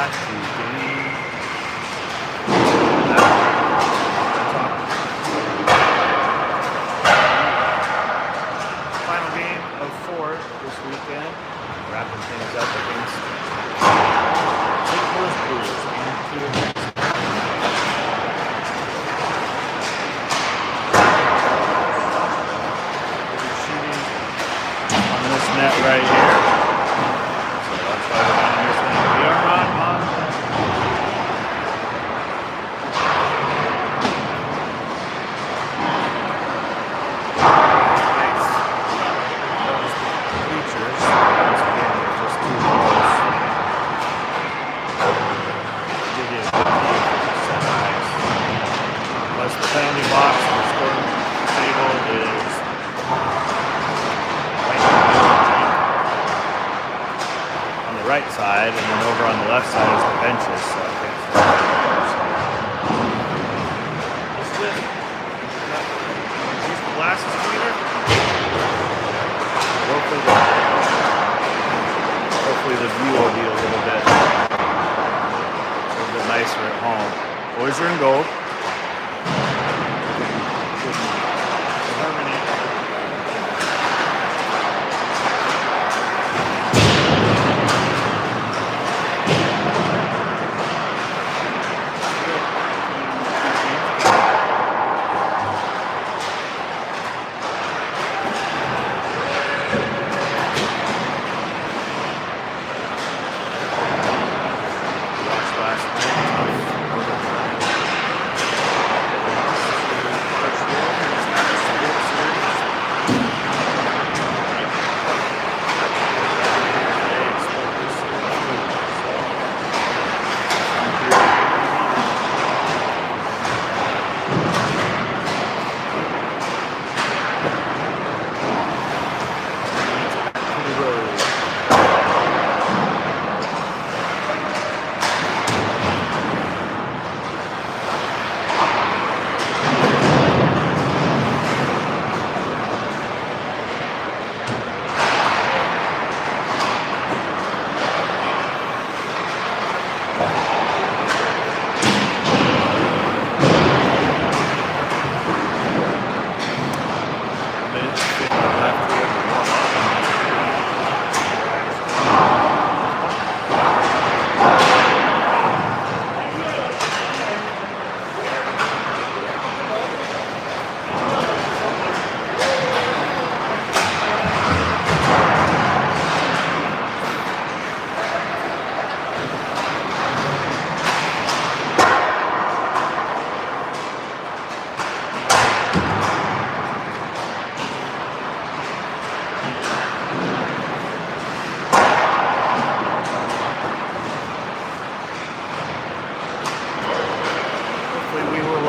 back to game. Final game of 4 this weekend. Wrapping things up against St. Louis Blues. Game 2 against shooting on this net right here. So that's why we're on this net. We are on. Penalty box and the scoring table is on the right side, and then over on the left side is the benches. So I can't see this. Use the glasses cleaner. Hopefully the view will be a little bit nicer at home. Boys are in gold.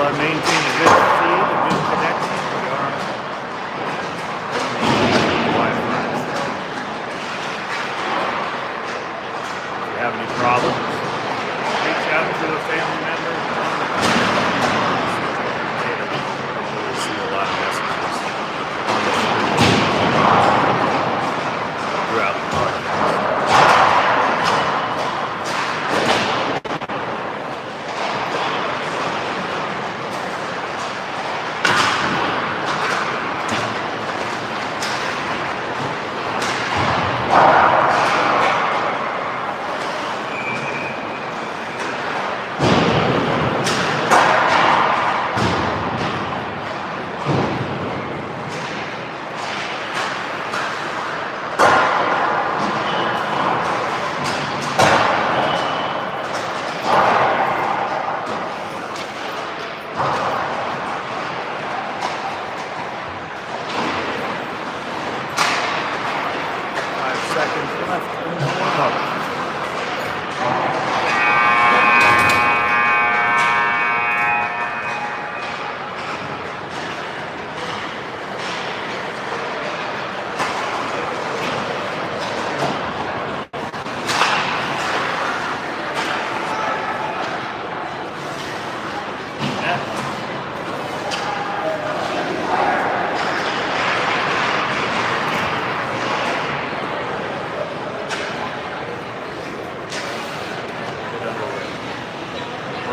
Maintain a good feed, a good connection. If you have any problems, reach out to a family member. You'll see a lot of messages throughout the podcast.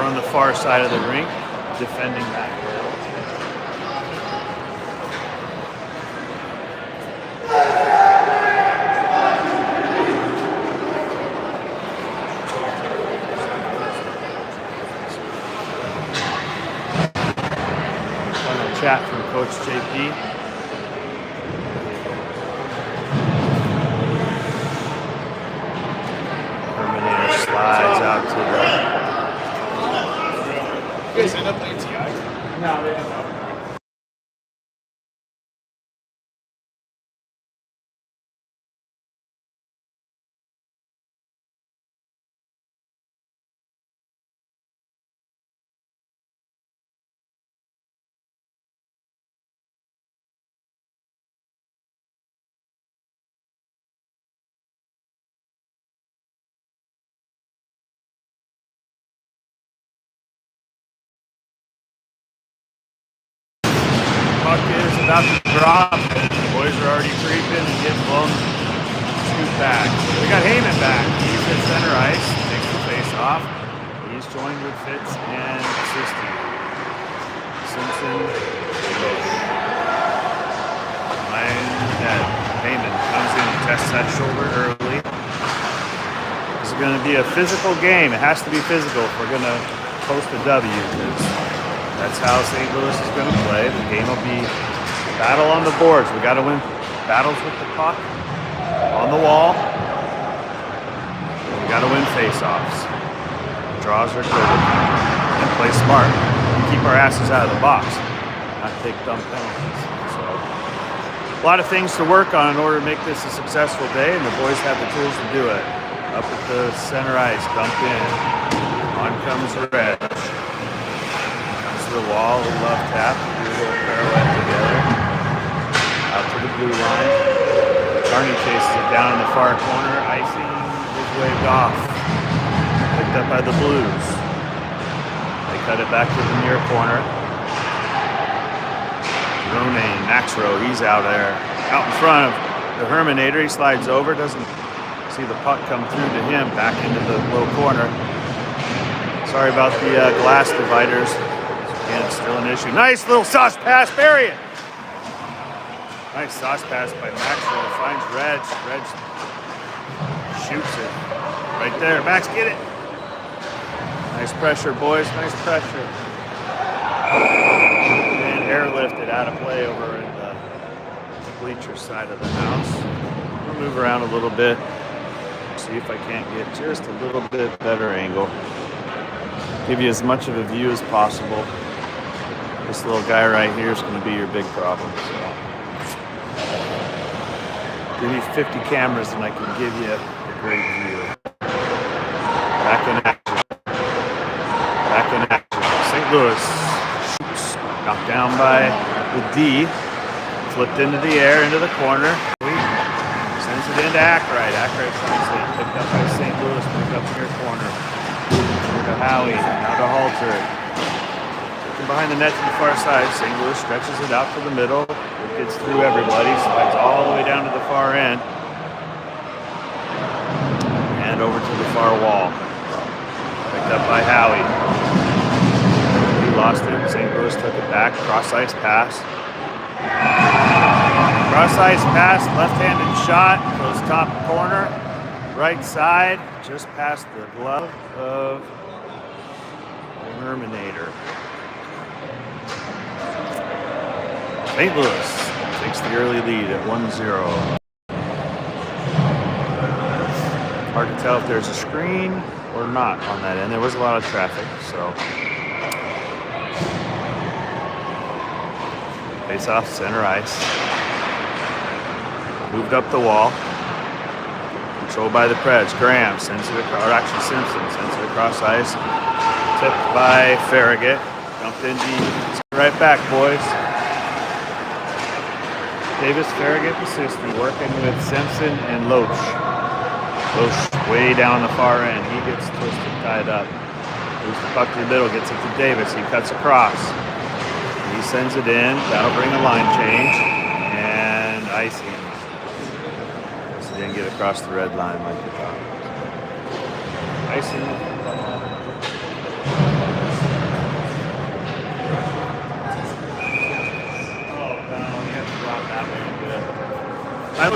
We're on the far side of the rink, defending that goal. Final chat from Coach JP. Terminator slides out to the. You guys end up playing TI? No, they don't. Puck is about to drop. The boys are already creeping and getting blown. Scoot back. We got Heyman back. He's at center ice. Takes the face off. He's joined with Fitz and Sisti. Simpson. And Heyman comes in and tests that shoulder early. This is going to be a physical game. It has to be physical if we're going to post a W. That's how St. Louis is going to play. The game will be battle on the boards. We got to win battles with the puck on the wall. We got to win face-offs. Draws are good. And play smart. Keep our asses out of the box. Not take dumb penalties. So, a lot of things to work on in order to make this a successful day, and the boys have the tools to do it. Up at the center ice, dumped in. On comes Reg. The wall, love tap, do a little pirouette together, out to the blue line. Carney chases it down in the far corner, icing is waved off, picked up by the Blues. They cut it back to the near corner. Romaine, Maxrow, he's out there, out in front of the Herminator. He slides over, doesn't see the puck come through to him, back into the low corner. Sorry about the glass dividers. Again, it's still an issue. Nice little sauce pass, bury it. Nice sauce pass by Maxwell. Finds Reg. Reg shoots it. Right there. Max, get it. Nice pressure, boys. Nice pressure. And airlifted out of play over in the bleacher side of the house. We'll move around a little bit. See if I can't get just a little bit better angle. Give you as much of a view as possible. This little guy right here is going to be your big problem. So, give you 50 cameras and I can give you a great view. Back in action. Back in action. St. Louis shoots. Knocked down by the D. Flipped into the air, into the corner. Sends it into Ackright. Ackright finds it. Picked up by St. Louis. Picked up near corner. To Howie. Now to Halter. Behind the net to the far side, St. Louis stretches it out to the middle. It gets through everybody, slides all the way down to the far end. And over to the far wall. Picked up by Howie. He lost it. St. Louis took it back. Cross-ice pass. Cross-ice pass, left-handed shot. Goes top corner. Right side, just past the glove of the Herminator. St. Louis takes the early lead at 1-0. Hard to tell if there's a screen or not on that end. There was a lot of traffic, so. Face off center ice. Moved up the wall. Controlled by the Preds. Graham sends it across, or actually Simpson sends it across ice. Tipped by Farragut. Dumped in deep. Right back, boys. Davis, Farragut, and Sisti working with Simpson and Loach. Loach way down the far end. He gets twisted, tied up. Moves the puck to the middle, gets it to Davis. He cuts across. He sends it in. That'll bring a line change. And icing. So didn't get across the red line like we thought. Icing.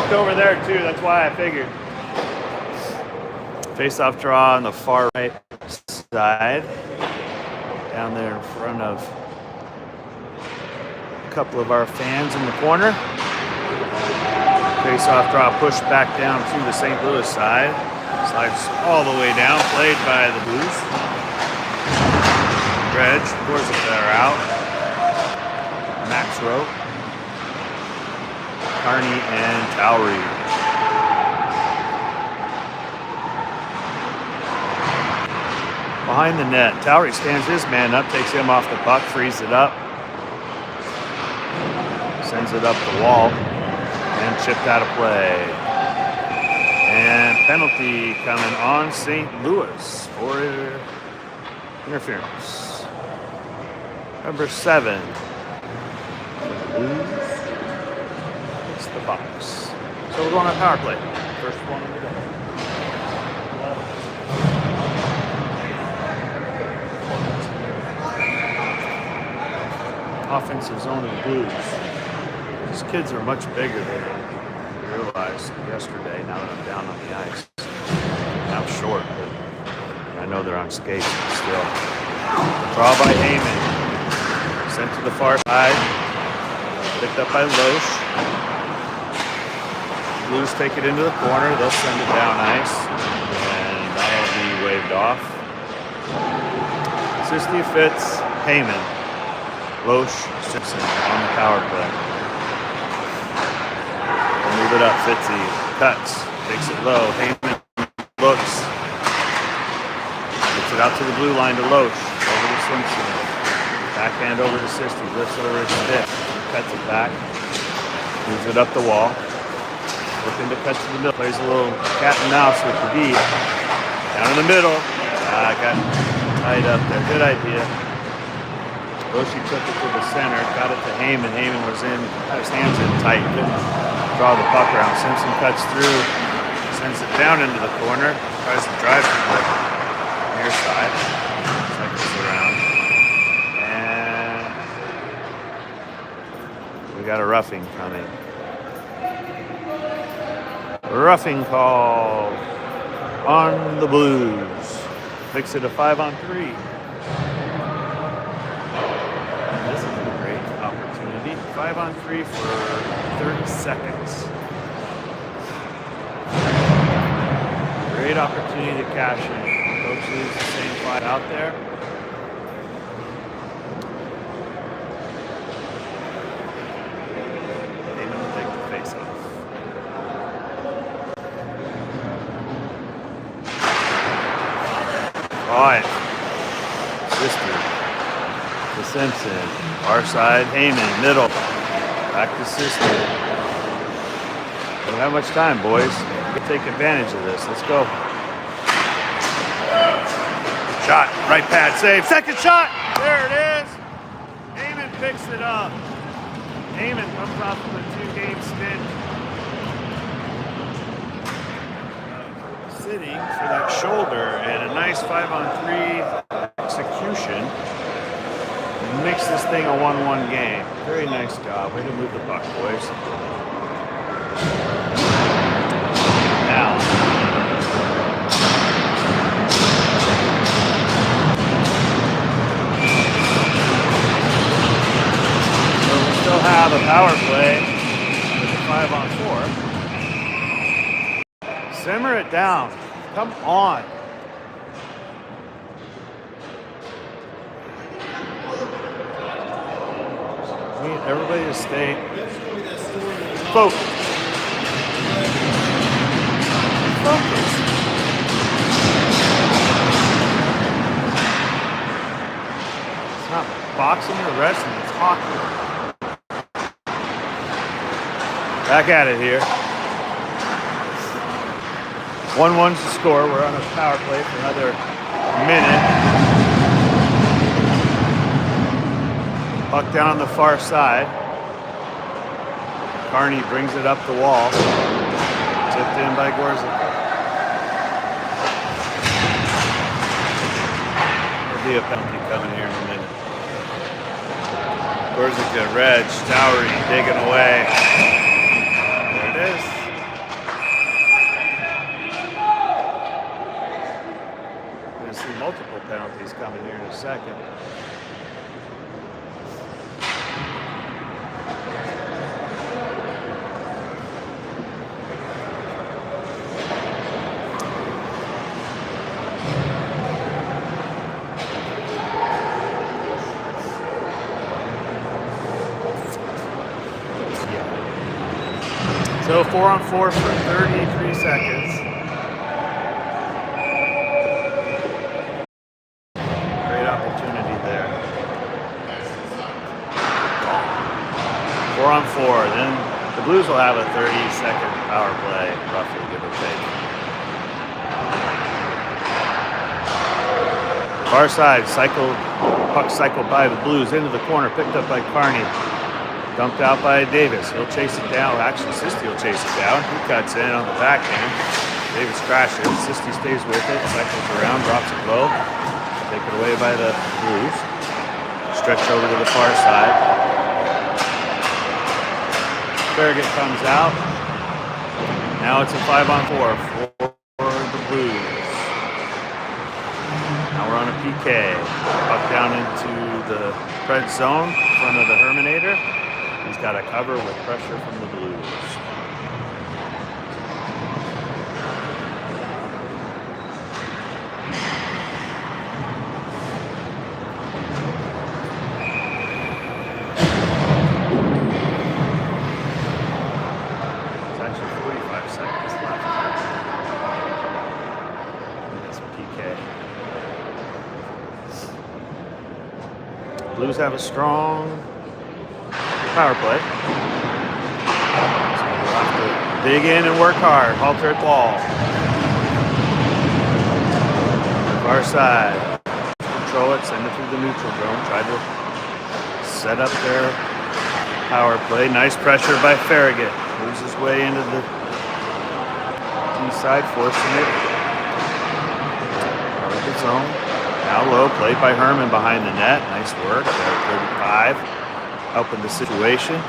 looked over there too. That's why I figured. Face-off draw on the far right side. Down there in front of a couple of our fans in the corner. Face-off draw pushed back down to the St. Louis side. Slides all the way down, played by the Blues. Dredge, Gorsica are out. Max Rowe. Carney and Towery. Behind the net, Towery stands his man up, takes him off the puck, frees it up. Sends it up the wall and chipped out of play. And penalty coming on St. Louis for interference. Number 7. Blues. It's the box. So we're going on power play. First one of the day. Offensive zone of the Blues. These kids are much bigger than I realized yesterday now that I'm down on the ice. I'm short, but I know they're on skates still. Draw by Heyman. Sent to the far side. Picked up by Loesch. Blues take it into the corner. They'll send it down ice. And that'll be waved off. Sisti Fitz, Heyman. Loesch, Simpson on the power play. They'll move it up. Fitzy cuts. Takes it low. Heyman looks. Gets it out to the blue line to Loesch. Over to Simpson. Backhand over to Sisti. Lifts over his stick. Cuts it back. Moves it up the wall. Looking to cut to the middle. Plays a little cat and mouse with the D. Down in the middle. Got tied up there. Good idea. Loesch took it to the center. Got it to Heyman. Heyman was in. Got his hands in tight. Couldn't draw the puck around. Simpson cuts through. Sends it down into the corner. Tries to drive to the near side. Cycles around. We got a roughing coming. Roughing call on the Blues. Makes it a 5-on-3. This is a great opportunity. 5-on-3 for 30 seconds. Great opportunity to cash in. Coach leaves the same 5 out there. All right, Sisti to Simpson, far side, Heyman, middle, back to Sisti. Don't have much time, boys. We'll take advantage of this. Let's go. Shot, right pad, save, second shot. There it is. Heyman picks it up. Heyman comes off of a 2-game stint. Sitting for that shoulder, and a nice 5-on-3 execution makes this thing a 1-1 game. Very nice job. Way to move the puck, boys. Now, so we still have a power play with a 5-on-4. Simmer it down. Come on. We need everybody to stay focused. Focused. It's not boxing or wrestling, it's hockey. Back at it here. 1-1's the score. We're on a power play for another minute. Puck down on the far side. Carney brings it up the wall. Tipped in by Gorsica. There'll be a penalty coming here in a minute. Gorsica, Reg, Towery digging away. There it is. going to see multiple penalties coming here in a second. So 4-on-4 for 33 seconds. Great opportunity there. 4-on-4. Then the Blues will have a 30-second power play, roughly, give or take. Far side, puck cycled by the Blues into the corner, picked up by Carney. Dumped out by Davis. He'll chase it down. Actually, Sisti will chase it down. He cuts in on the backhand. Davis crashes. Sisti stays with it. Cycles around. Drops it low. Taken away by the Blues. Stretch over to the far side. Farragut comes out. Now it's a 5-on-4 for the Blues. Now we're on a PK. Puck down into the Preds zone in front of the Herminator. He's got a cover with pressure from the Blues. It's actually 45 seconds left. It's PK. Blues have a strong power play. So we'll have to dig in and work hard. Halter at ball. Far side. Control it, send it through the neutral zone. Try to set up their power play. Nice pressure by Farragut. Moves his way into the D side, forcing it. Out of the zone. Now low, played by Herman behind the net. Nice work. There at 35. Helping the situation.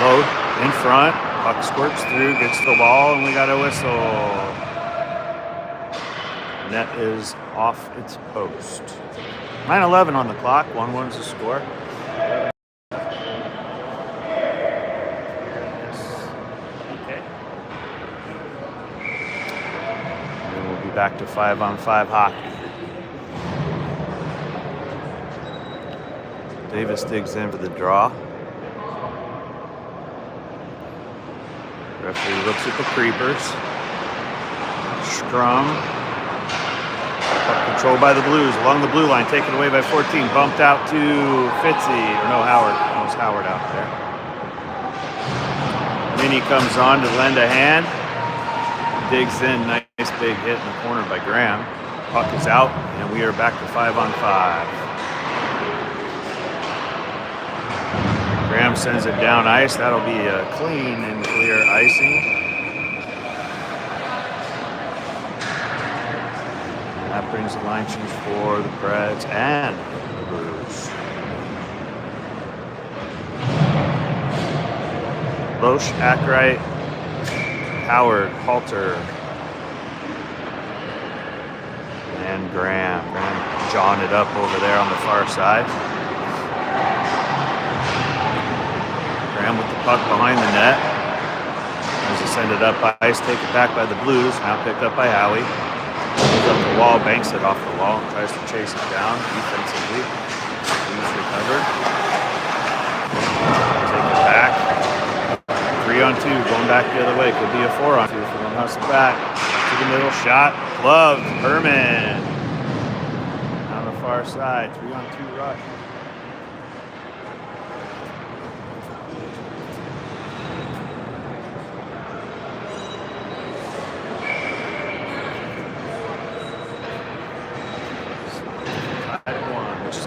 Low in front. Puck squirts through, gets the ball, and we got a whistle. Net is off its post. 9:11 on the clock. 1-1's the score. Okay. And then we'll be back to 5-on-5 hockey. Davis digs in for the draw. Referee looks at the creepers. Scrum. Puck controlled by the Blues along the blue line, taken away by 14. Bumped out to Fitzy. Or no, Howard. That was Howard out there. Minnie comes on to lend a hand. Digs in. Nice big hit in the corner by Graham. Puck is out, and we are back to 5-on-5. Graham sends it down ice. That'll be a clean and clear icing. And that brings the line change for the Preds and the Blues. Loesch, Ackright, Howard, Halter, and Graham. Graham jawing it up over there on the far side. Graham with the puck behind the net. As he send it up ice, take it back by the Blues. Now picked up by Howie. Goes up the wall, banks it off the wall, and tries to chase it down defensively. Blues recovered. Take it back. 3-on-2, going back the other way. Could be a 4-on-2 for them. Hustle back to the middle, shot, gloved. Herman on the far side. 3-on-2 rush.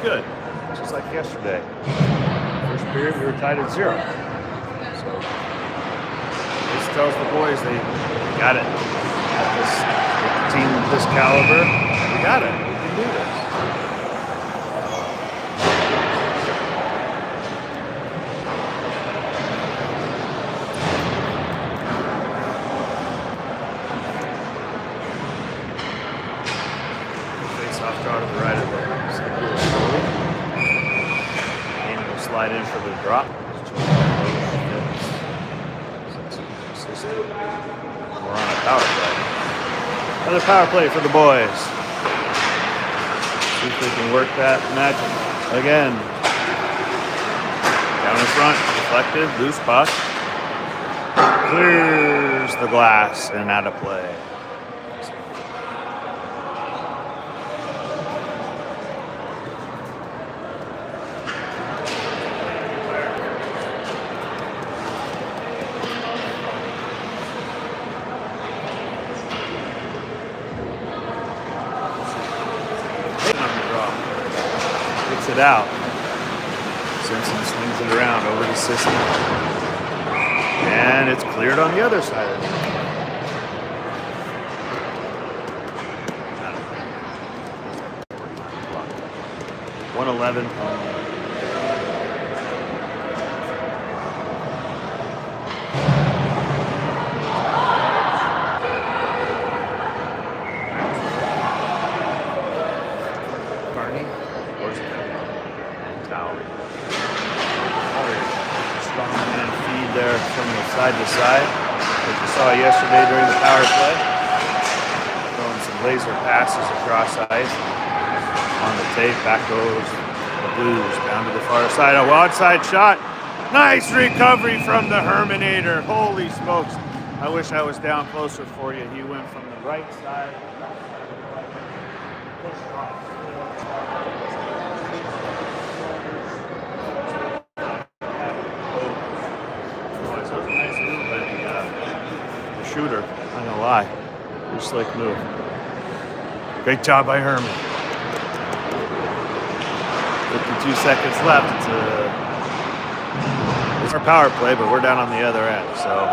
Good, just like yesterday. First period, we were tied at 0. So this tells the boys they got it. At this team of this caliber, we got it. We can do this. Soft draw to the right of it. And will slide in for the drop. We're on a power play. Another power play for the boys. See if they can work that magic again. Down in front, deflected, loose puck. Clears the glass and out of play. Gets it out. Simpson swings it around over the system. And it's cleared on the other side of it. 111. There from the side to side, as you saw yesterday during the power play. Throwing some laser passes across ice. On the tape, back goes the Blues down to the far side. A onside shot. Nice recovery from the Herminator. Holy smokes. I wish I was down closer for you. He went from the right side. Pushed off. Shooter, I'm not gonna lie. Pretty slick move. Great job by Herman. 52 seconds left. It's our power play, but we're down on the other end. So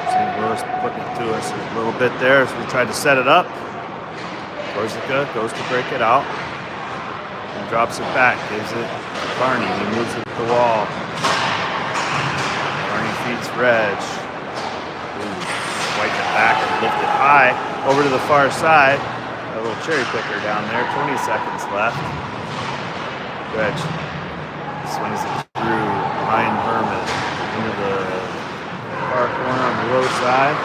St. Louis putting it to us a little bit there as we tried to set it up. Corsica goes to break it out and drops it back. Gives it to Barney. He moves it to the wall. Feeds Reg. Wipe it back and lift it high over to the far side. A little cherry picker down there. 20 seconds left. Reg swings it through behind Herman into the far corner on the low side.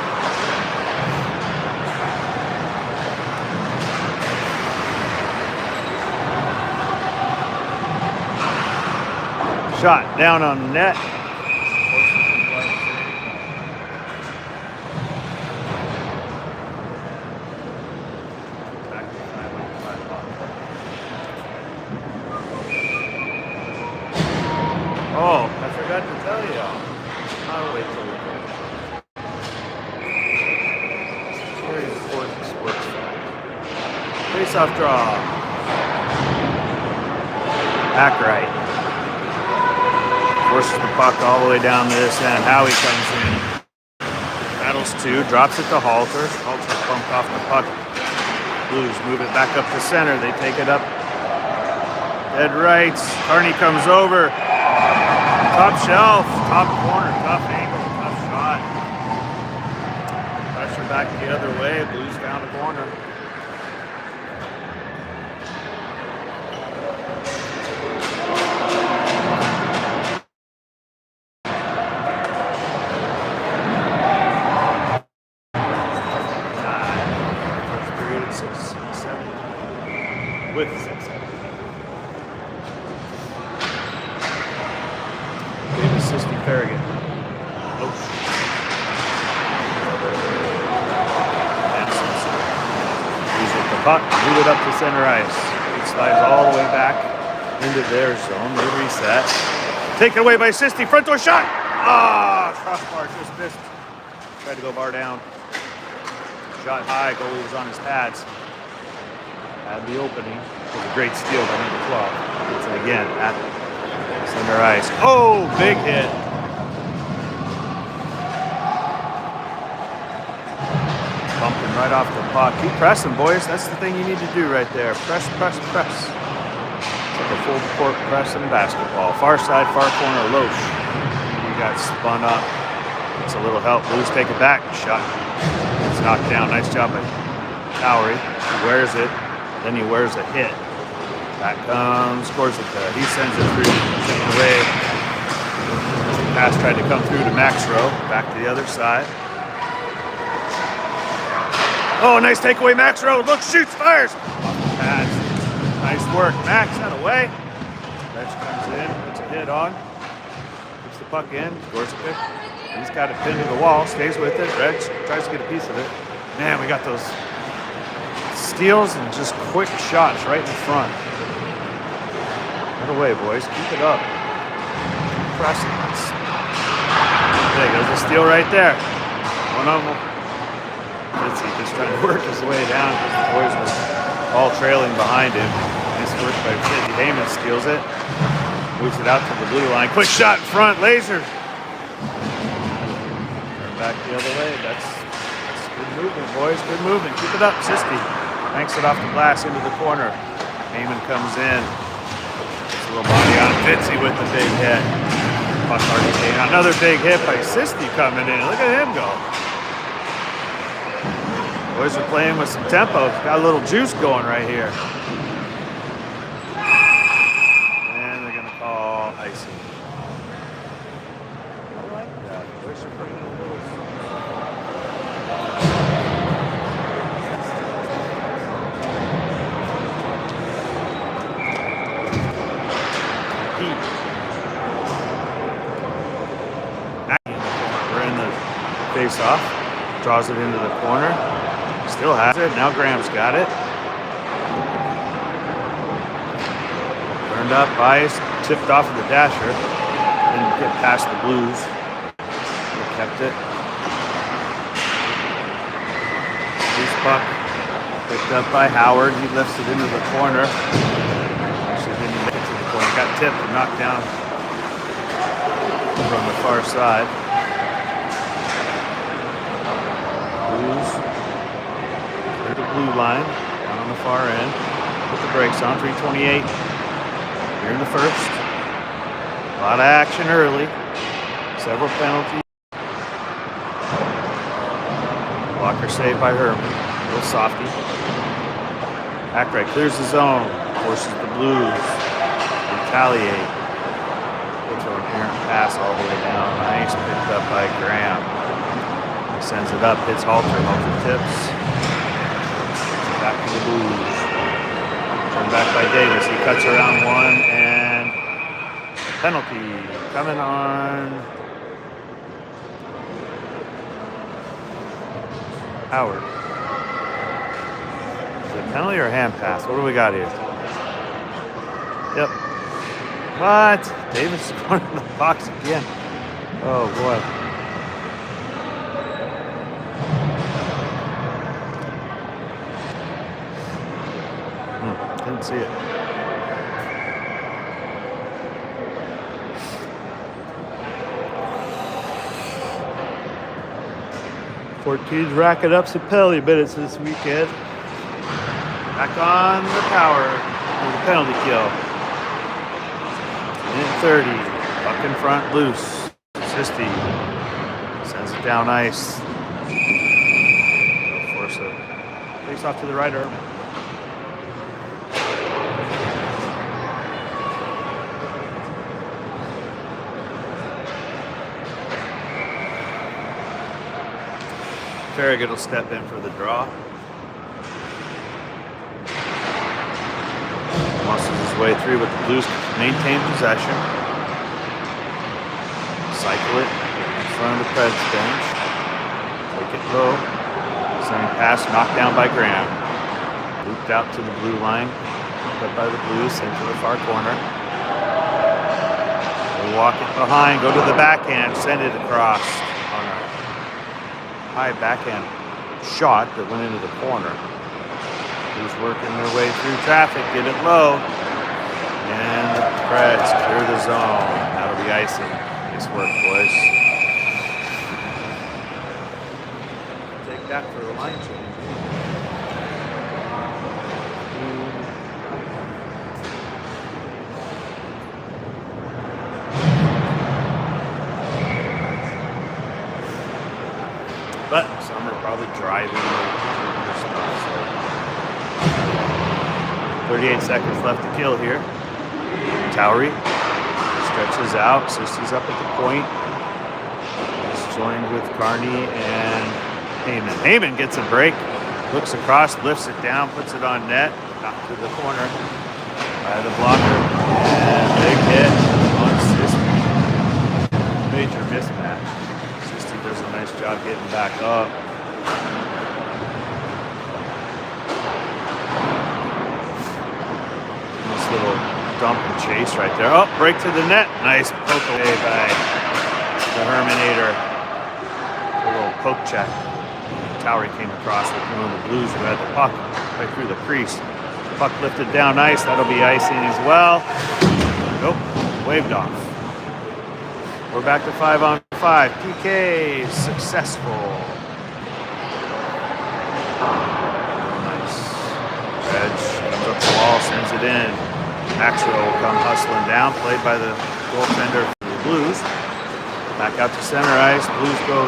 Shot down on the net. Oh, I forgot to tell you. I'll wait till we go. Very important sports fact. Face-off draw. Back right. Forces the puck all the way down to this end. Howie comes in. Battles two. Drops it to Halter. Halter bumped off the puck. Blues move it back up to center. They take it up. Dead right. Carney comes over. Top shelf, top corner, tough angle, tough shot. Pressure back the other way, Blues found a corner. First period at 6-7 with 6-7. Farragut. Oh. And Simpson. Use it the puck, move it up to center ice. It slides all the way back into their zone. They reset. Taken away by Sisti. Front door shot. Ah, crossbar just missed. Tried to go bar down. Shot high. Goalie was on his pads. Had the opening. It was a great steal by number 12. It's it again at center ice. Oh, big hit. Bumping right off the puck. Keep pressing, boys. That's the thing you need to do right there. Press, press, press. It's like a full court press in basketball. Far side, far corner, Loesch. He got spun up. It's a little help. Blues take it back. Shot. It's knocked down. Nice job by Lowry. He wears it. Then he wears a hit. Back comes Corsica. He sends it through. Taken away. Pass tried to come through to Maxrow. Back to the other side. Oh, nice takeaway, Maxrow. Look, shoots, fires. Pass. Nice work. Max out of way. Reg comes in, puts a hit on. Puts the puck in. Corsica. He's got it pinned to the wall. Stays with it. Reg tries to get a piece of it. Man, we got those steals and just quick shots right in front. Get away, boys. Keep it up. Pressing. There goes a steal right there. One of them. Let's see, just trying to work his way down because the boys were all trailing behind him. Nice work by Fitzy. Heyman steals it. Moves it out to the blue line. Quick shot in front. Laser. Turn back the other way. That's good movement, boys. Good movement. Keep it up, Sisti. Banks it off the glass into the corner. Heyman comes in. Gets a little body on Fitzy with the big hit. Puck already came. Another big hit by Sisti coming in. Look at him go. Boys are playing with some tempo. Got a little juice going right here. And they're going to call icing. I like that. Boys are bringing a little... Heat. We're in the face-off. Draws it into the corner. Still has it. Now Graham's got it. Turned up, ice, tipped off of the dasher. Didn't get past the Blues. They kept it. Loose puck. Picked up by Howard. He lifts it into the corner. Actually didn't make it to the corner. Got tipped and knocked down from the far side. Blues. The blue line down on the far end. Put the brakes on. 3:28 here in the first. A lot of action early. Several penalties. Blocker saved by Herman. A little softy. Ackright clears the zone. Forces the Blues. Retaliate. Puts an errant pass all the way down. Nice. Picked up by Graham. He sends it up. Hits Halter. Halter tips. Back to the Blues. Turned back by Davis. He cuts around one and penalty coming on Howard. Is it a penalty or a hand pass? What do we got here? Yep. What? Davis is going in the box again. Oh boy. Didn't see it. Fort Teams racking up some penalty minutes this weekend. Back on the power with the penalty kill. Minute 30. Puck in front, loose. Sisti sends it down ice. They'll force it. Face off to the right arm. Farragut will step in for the draw. Muscles his way through with the Blues. Maintain possession. Cycle it in front of the Preds bench. Take it low. Sending pass knocked down by Graham. Looped out to the blue line. Picked up by the Blues. Sent to the far corner. They walk it behind. Go to the backhand. Send it across. High backhand shot that went into the corner. Who's working their way through traffic, get it low. And the Preds clear the zone. That'll be icing. Nice work, boys. Take that for the line change. But some are probably driving or stuff, so 38 seconds left to kill here. Towery stretches out. Sisty's up at the point. He's joined with Carney and Heyman. Heyman gets a break. Looks across, lifts it down, puts it on net. Knocked to the corner by the blocker. And big hit on Sisty. Major mismatch. Sisty does a nice job getting back up. Nice little dump and chase right there. Oh, break to the net. Nice poke away by the Herminator. A little poke check. Towery came across with one of the Blues who had the puck right through the crease. Puck lifted down nice. That'll be icing as well. Nope, waved off. We're back to 5-on-5. PK successful. Nice. Edge comes up the wall, sends it in. Maxwell will come hustling down, played by the goaltender for the Blues. Back out to center ice. Blues go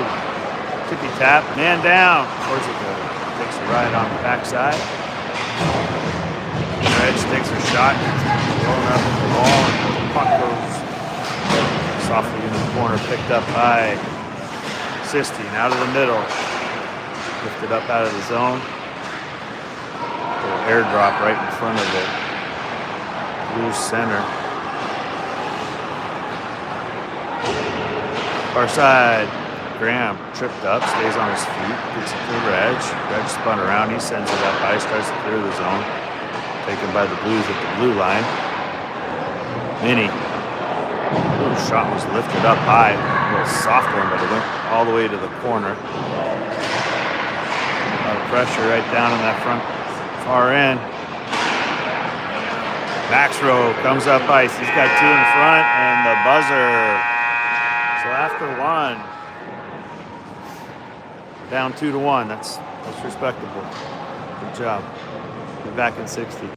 tippy tap, man down. Towards it goes. Takes a ride on the backside. Edge takes a shot, blowing up at the wall, and the puck goes softly in the corner, picked up by Sisty. Out of the middle, lifted up out of the zone. Little airdrop right in front of the Blues center. Far side. Graham tripped up, stays on his feet, gets it to Reg. Reg spun around, he sends it up ice, tries to clear the zone. Taken by the Blues at the blue line. Minnie. Ooh, shot was lifted up high. A little soft one, but it went all the way to the corner. A lot of pressure right down in that front far end. Maxrow comes up ice. He's got two in front and the buzzer. So after one, down 2-1. That's respectable. Good job. We're back in 60.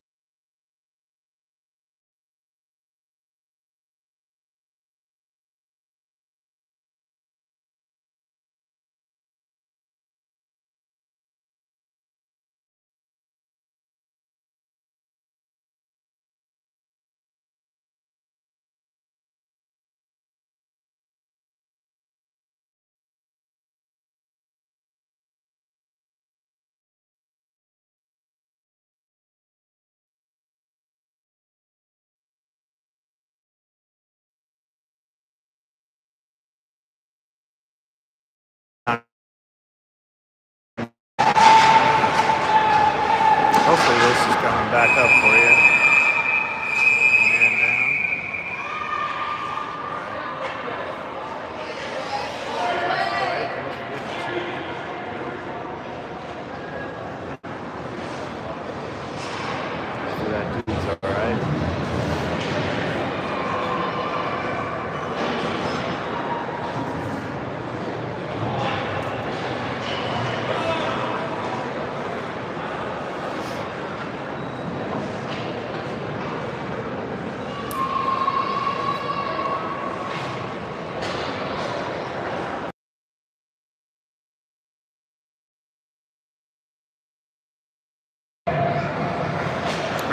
Hopefully this is coming back up for you. Man down. Hopefully that dude's all right.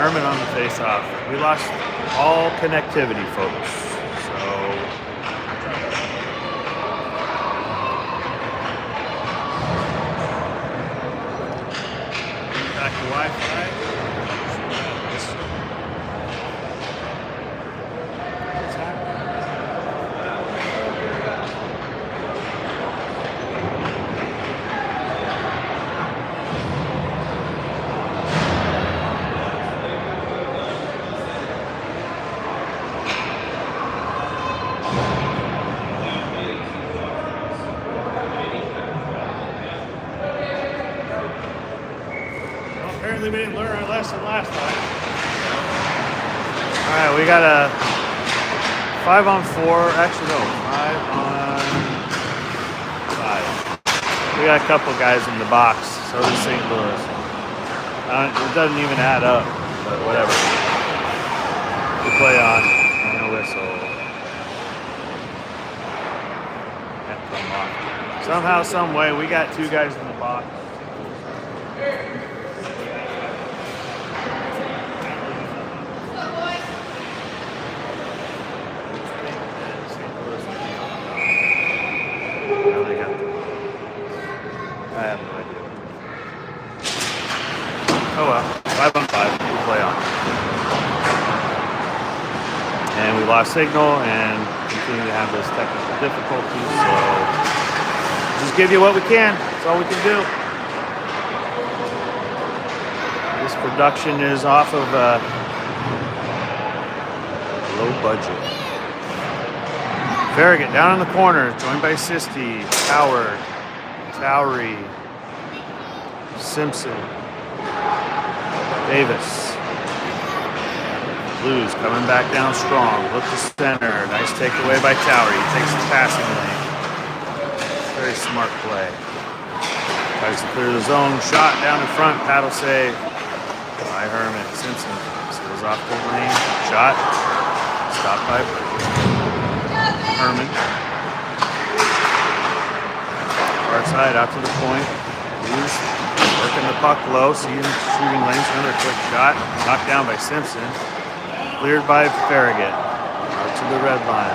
Herman on the face-off. We lost all connectivity, folks. So back to Wi-Fi. What's happening? Apparently we didn't learn our lesson last time. All right, we got a 5-on-4. Actually, no, 5-on-5. We got a couple guys in the box. So does St. Louis. It doesn't even add up, but whatever. We play on and a whistle. Can't come off. Somehow, some way, we got two guys in the box. Oh well, 5 on 5, we'll play on. And we lost signal and continue to have those technical difficulties, so just give you what we can. That's all we can do. This production is off of low budget. Farragut down in the corner, joined by Sisti, Howard, Towery, Simpson, Davis. Blues coming back down strong. Look to center. Nice takeaway by Towery. He takes the passing lane. Very smart play. Tries to clear the zone. Shot down in front. Paddle save by Herman. Simpson seals off the lane. Shot. Stopped by Herman. Far side out to the point. Blues working the puck low. See him shooting lanes. Another quick shot. Knocked down by Simpson. Cleared by Farragut. Out to the red line.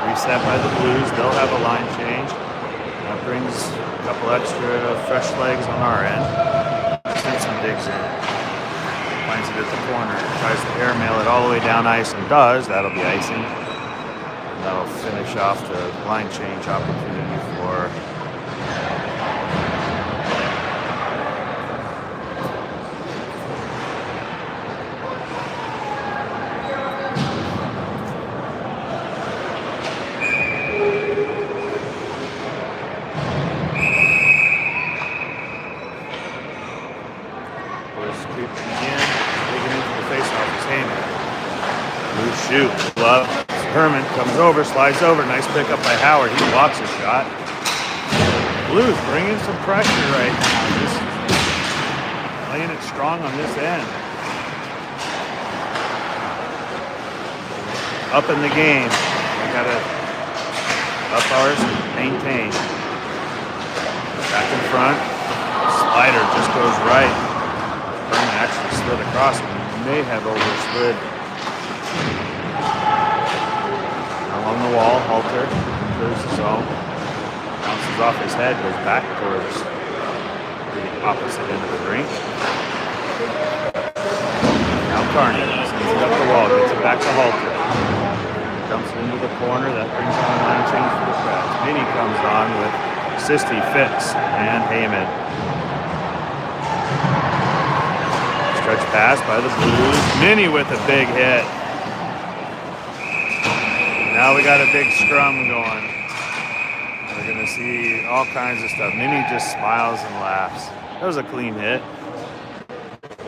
Reset by the Blues. They'll have a line change. That brings a couple extra fresh legs on our end. Simpson digs in. Finds it at the corner. Tries to airmail it all the way down ice and does. That'll be icing. And that'll finish off the line change opportunity for shoot. Love. Herman comes over, slides over. Nice pickup by Howard. He blocks a shot. Blues bringing some pressure right now. Just laying it strong on this end. Up in the game. We got to up ours, maintain. Back in front. Slider just goes right. Herman actually slid across and may have overslid. Along the wall, Halter, clears the zone, bounces off his head, goes back towards the opposite end of the rink. Now Carney sends it up the wall, gets it back to Halter. Dumps it into the corner, that brings on a line change for the Preds. Minnie comes on with Sisti, Fitz, and Heyman. Stretch pass by the Blues. Minnie with a big hit. Now we got a big scrum going. We're going to see all kinds of stuff. Minnie just smiles and laughs. That was a clean hit.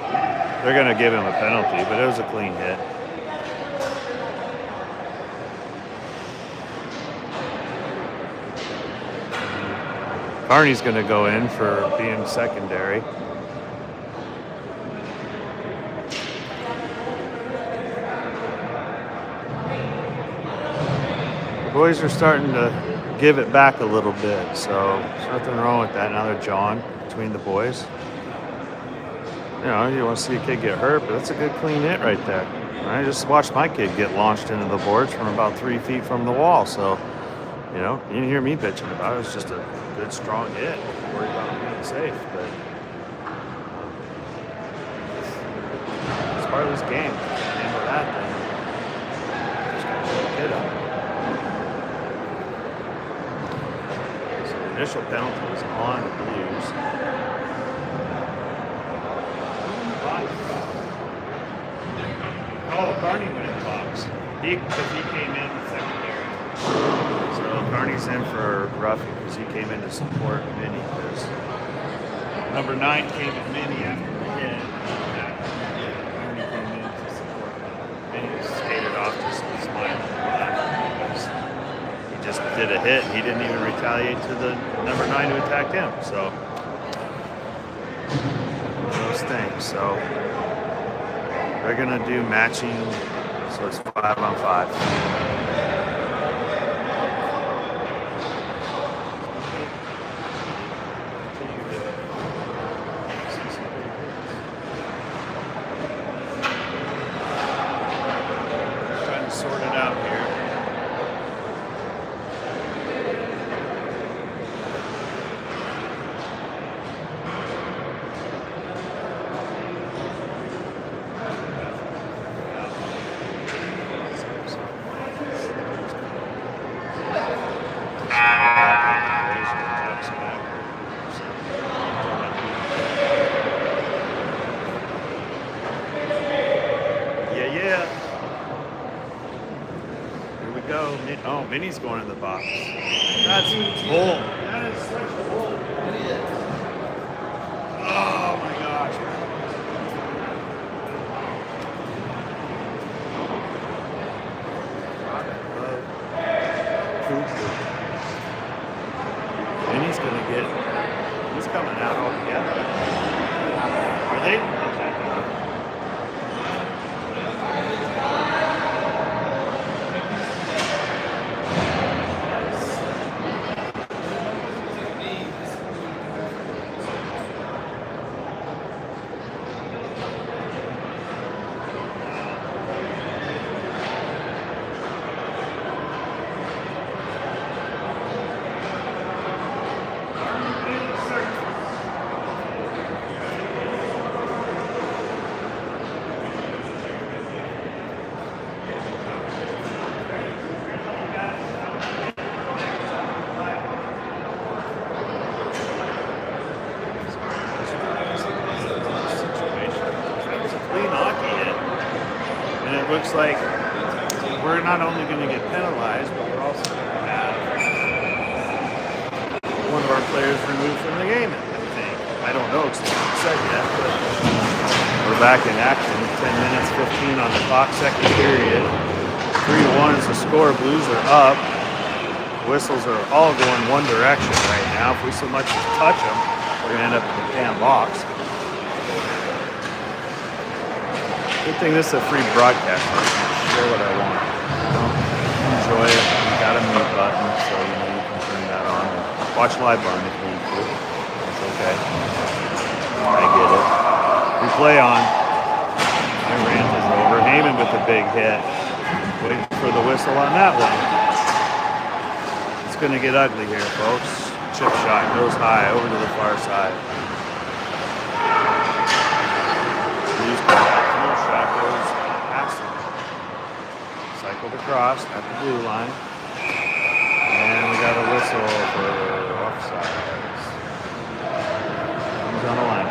They're going to give him a penalty, but it was a clean hit. Carney's going to go in for being secondary. Boys are starting to give it back a little bit, so there's nothing wrong with that. Now they're jawing between the boys. You know, you want to see a kid get hurt, but that's a good clean hit right there. I just watched my kid get launched into the boards from about 3 feet from the wall, so, you know, you didn't hear me bitching about it. It was just a good, strong hit. Don't worry about him being safe, but it's part of this game. Handle that, then just got to pick it up. Initial penalty was on the Blues. Oh, Carney went in the box. Because he came in secondary. So Carney's in for Ruffy because he came in to support Minnie. Because number 9 came at Minnie after the hit. Carney came in to support Minnie. Minnie skated off just smiling. Just did a hit. He didn't even retaliate to the number 9 who attacked him. So those things. So they're gonna do matching. So it's 5 on 5. Trying to sort it out here. Oh, Minnie's going in the box. That's bull. That is such bull. It is. Oh my gosh. Minnie's gonna get. He's coming out altogether. Are they? Looks like we're not only going to get penalized, but we're also going to have one of our players removed from the game, I think. I don't know because it's not said yet, but we're back in action. 10 minutes, 15 on the clock, second period. 3-1 is the score. Blues are up. Whistles are all going one direction right now. If we so much as touch them, we're going to end up in the damn box. Good thing this is a free broadcast. I can share what I want. Enjoy it. You got a mute button, so you can turn that on. Watch live on if you need to. That's okay. I get it. Replay on. My rant is over. Heyman with the big hit. Waiting for the whistle on that one. It's going to get ugly here, folks. Chip shot goes high over to the far side. Cycled across at the blue line. And we got a whistle for offsides. He's on a line.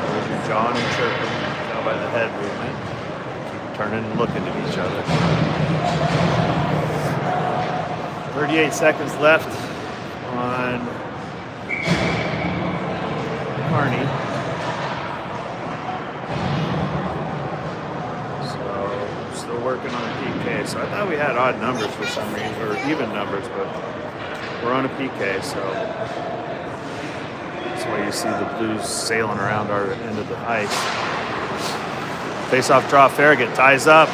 There's your John and chirping. Tell by the head movement. Keep turning and looking at each other. 38 seconds left on Carney. Working on a PK, so I thought we had odd numbers for some reason, or even numbers, but we're on a PK, so that's why you see the Blues sailing around our end of the ice. Face-off draw, Farragut ties up.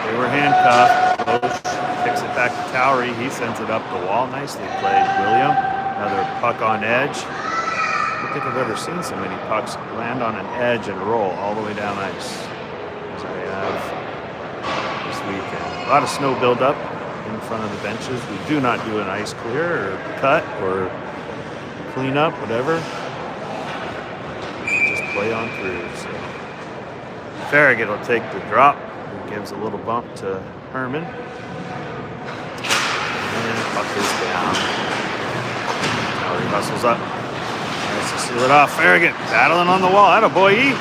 They were handcuffed. Loesch picks it back to Towery. He sends it up the wall. Nicely played, William. Another puck on edge. I don't think I've ever seen so many pucks land on an edge and roll all the way down ice as I have weekend. A lot of snow buildup in front of the benches. We do not do an ice clear or cut or clean up, whatever. Just play on through. So Farragut will take the drop. He gives a little bump to Herman. And puck is down. Now he hustles up. Nice to seal it off. Farragut battling on the wall. Atta boy.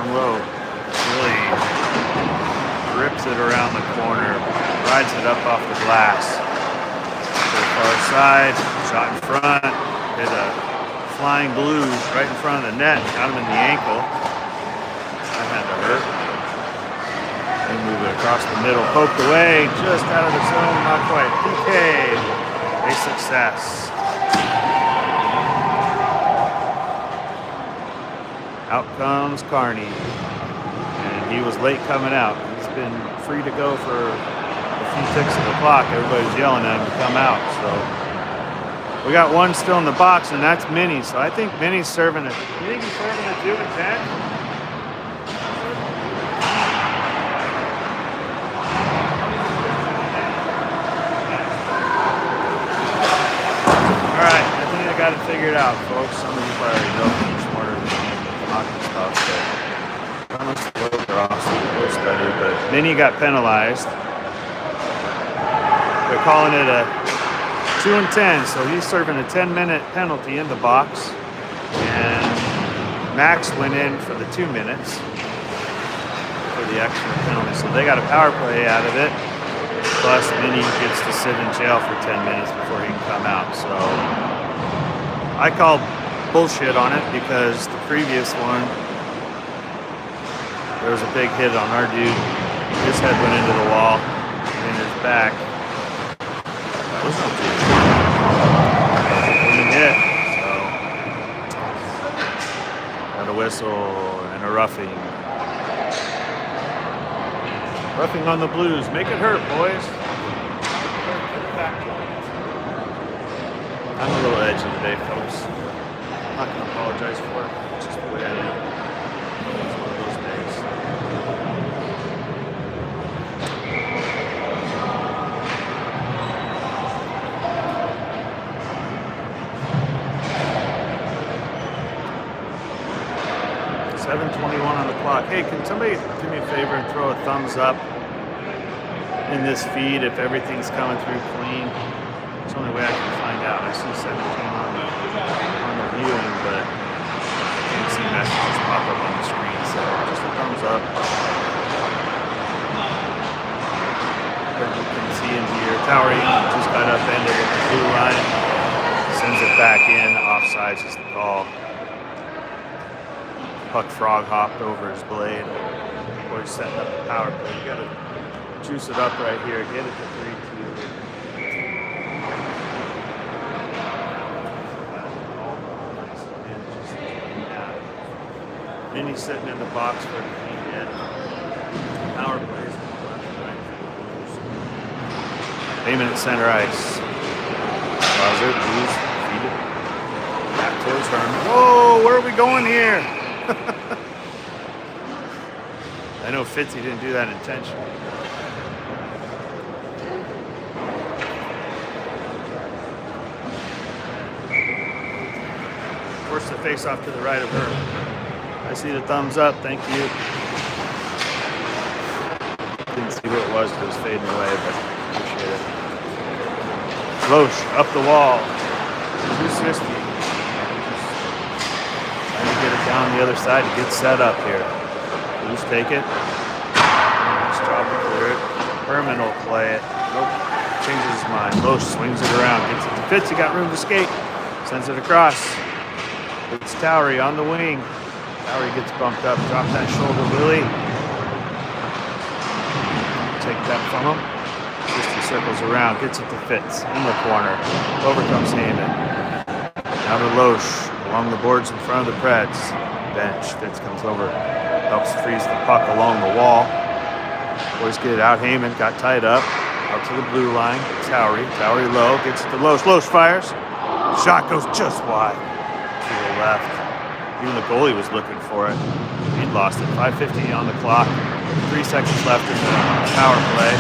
Low, really rips it around the corner, rides it up off the glass. To the far side, shot in front, hit a flying blue right in front of the net, got him in the ankle. That had to hurt. They move it across the middle, poked away, just out of the zone, not quite. PK, a success. Out comes Carney, and he was late coming out. He's been free to go for a few ticks of the clock. Everybody's yelling at him to come out. So we got one still in the box, and that's Minnie. So I think Minnie's serving it. You think he's serving a 2 and 10? All right, I think I got it figured out, folks. Some of you probably know me smarter than me. Hockey stuff, but I'm a slow draw, slow study. But Minnie got penalized. They're calling it a 2 and 10, so he's serving a 10-minute penalty in the box. And Max went in for the 2 minutes. For the extra penalty. So they got a power play out of it. Plus, Minnie gets to sit in jail for 10 minutes before he can come out. So I called bullshit on it because the previous one, there was a big hit on our dude. His head went into the wall and his back. That was no good. Clean hit. So got a whistle and a roughing. Roughing on the Blues. Make it hurt, boys. I'm a little edgy today, folks. I'm not going to apologize for it. It's just the way I am. It's one of those days. .7:21 on the clock. Hey, can somebody do me a favor and throw a thumbs up in this feed if everything's coming through clean? It's the only way I can find out. I see 17 on the viewing, but I can't see messages pop up on the screen. So just a thumbs up. But you can see in here, Towery just got upended with the blue line. Sends it back in. Offsides is the call. Puck frog hopped over his blade. Boys setting up the power play. You gotta juice it up right here. Get it to 3-2. Then he's sitting in the box for the clean hit. Power plays. Heyman at center ice. Buzzer, Blues, feed it. Back towards Herman. Whoa, where are we going here? I know Fitzy didn't do that intentionally. Force the face off to the right of her. I see the thumbs up, thank you. Didn't see what it was, it was fading away, but appreciate it. Loesch up the wall. 260. Trying to get it down the other side to get set up here. Blues take it. Nice job to clear it. Herman will play it. Nope. Changes his mind. Loesch swings it around. Gets it to Fitz. He got room to skate. Sends it across. It's Towery on the wing. Towery gets bumped up. Drop that shoulder, Willie. Take that from him. 60 circles around. Gets it to Fitz. In the corner. Overcomes Heyman. Now to Loesch. Along the boards in front of the Preds. Bench. Fitz comes over. Helps freeze the puck along the wall. Boys get it out. Heyman got tied up. Out to the blue line. Towery. Towery low. Gets it to Loesch. Loesch fires. Shot goes just wide. To the left. Even the goalie was looking for it. He'd lost it. 5:50 on the clock. 3 seconds left in the power play.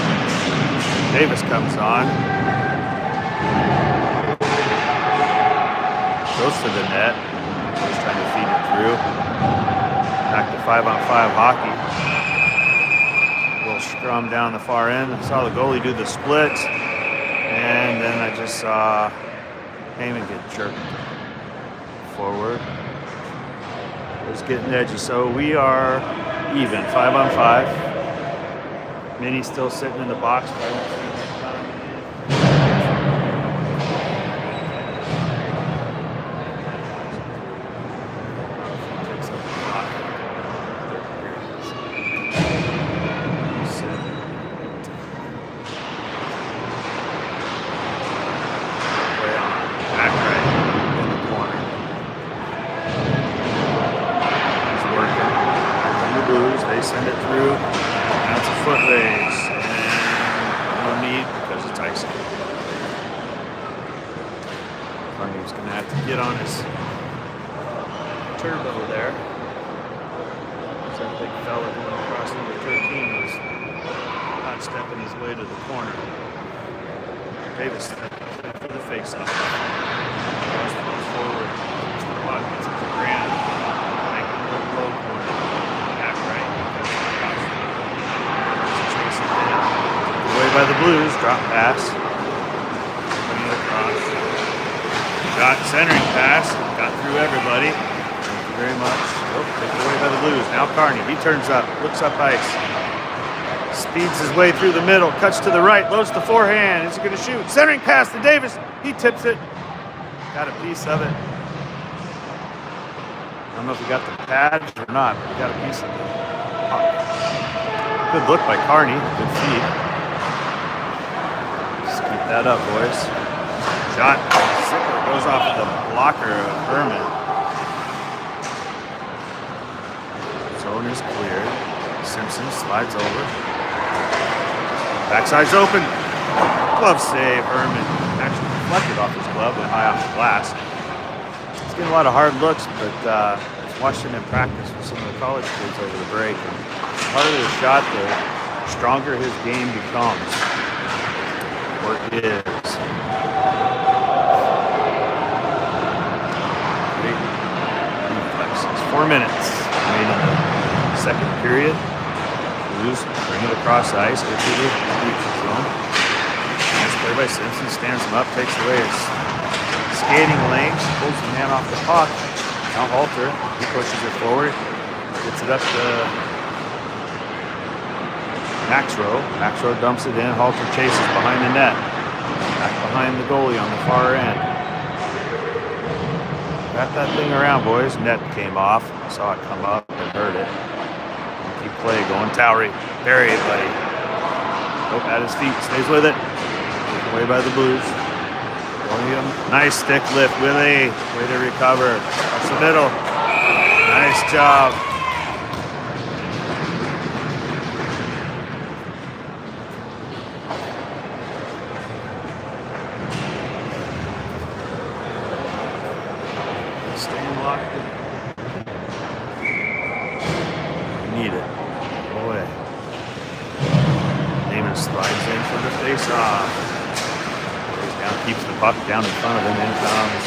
Davis comes on. Goes to the net. He's trying to feed it through. Back to 5-on-5 hockey. Little scrum down the far end. I saw the goalie do the split. And then I just saw Heyman get jerked forward. It was getting edgy. So we are even. 5-on-5. Minnie's still sitting in the box. But I don't see him coming in. Send it through. Now it's a foot raise. And no need because it's icing. Carney's going to have to get on his turbo there. That big fella going across number 13 was hot stepping his way to the corner. Davis for the face off. Goes forward. Gets the puck. Gets it to Grant. Make the low corner. Away by the Blues, drop pass. Bring it across. Shot, centering pass. Got through everybody. Thank you very much. Oh, taken away by the Blues. Now Carney, he turns up, looks up ice. Speeds his way through the middle, cuts to the right, loads the forehand. Is he going to shoot? Centering pass to Davis. He tips it. Got a piece of it. I don't know if he got the pads or not, but he got a piece of it. Good look by Carney. Good feed. Just keep that up, boys. Shot. Zipper goes off the blocker of Herman. Zone is cleared. Simpson slides over. Backside's open. Glove save. Herman actually deflected off his glove, went high off the glass. He's getting a lot of hard looks, but watched him in practice with some of the college kids over the break. And the harder the shot, the stronger his game becomes. Or is. Great reflexes. 4 minutes remaining in the second period. Blues bring it across ice, get to the neutral zone. Nice play by Simpson, stands him up, takes away his skating length, pulls the man off the puck. Now Halter, he pushes it forward, gets it up to Maxrow. Maxrow dumps it in, Halter chases behind the net. Back behind the goalie on the far end. Got that thing around, boys. Net came off. Saw it come up and heard it. Keep play going. Towery, bury it, buddy. Nope, at his feet, stays with it. Taken away by the Blues. Nice stick lift, Willie. Way to recover. Across the middle. Nice job. Staying locked in. Need it. Boy. Naaman slides in for the face-off. Keeps the puck down in front of him. In comes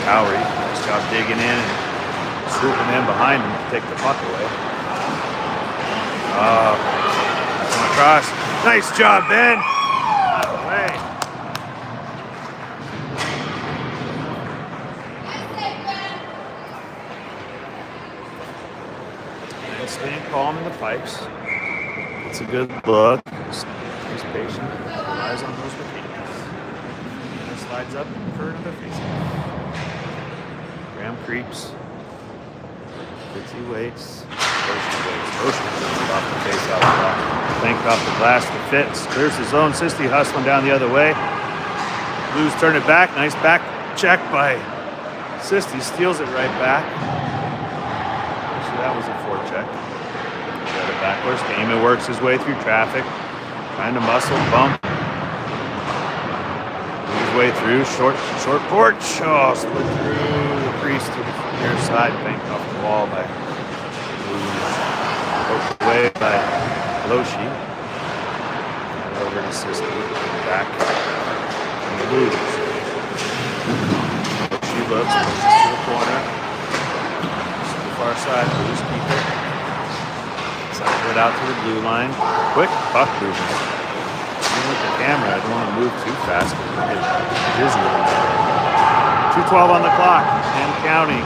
Towery. Nice job digging in and swooping in behind him to take the puck away. Going across. Nice job, Ben. Out of the way. And staying calm in the pipes. It's a good look. He's patient. Eyes on those mechanics. Slides up for the face. Graham creeps. Fitzy waits. Ocean waits. Ocean comes off the face out the block. Banked off the glass to Fitz. Clears his zone. Sisti hustling down the other way. Blues turn it back. Nice back check by Sisti. Steals it right back. Actually, that was a forecheck. Got it backwards. Heyman works his way through traffic. Trying to muscle bump. Way through, short porch. Oh, split through the crease to the near side, banked off the wall by poked away by Loshi. And over to Sisti, back from the Blues. Loshi looks, pushes to the corner. To the far side, Blues keep it. Side it out to the blue line. Quick puck movement. With the camera, I don't want to move too fast because I get dizzy. 2:12 on the clock and counting.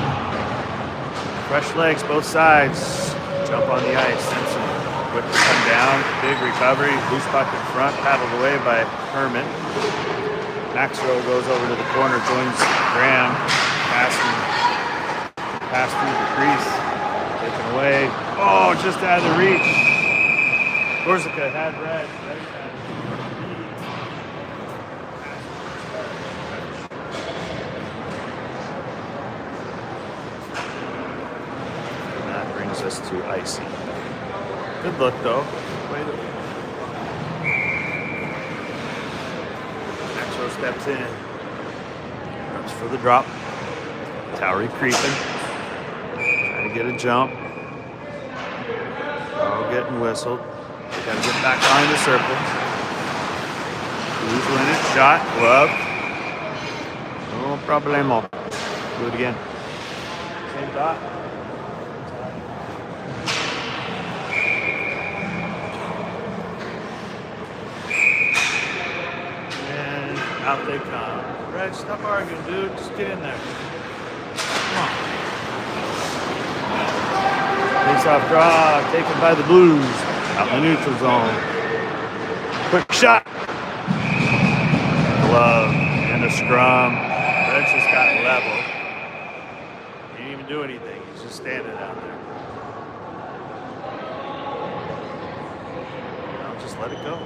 Fresh legs, both sides. Jump on the ice. Simpson quick to come down. Big recovery. Loose puck in front. Paddled away by Herman. Maxwell goes over to the corner, joins Graham. Pass through the crease. Taken away. Oh, just out of the reach. Corsica had red. Us to icy. Good look though. Maxwell steps in. Runs for the drop. Towery creeping. Trying to get a jump. Oh, getting whistled. Got to get back behind the circle. Blues win it. Shot. Glove. No problemo. Do it again. Same dot. Out they come. Red, stop arguing, dude. Just get in there. Come on. Face-off draw taken by the Blues. Out in the neutral zone. Quick shot. Glove and a scrum. Reds just got level. He didn't even do anything. He's just standing out there. Now just let it go.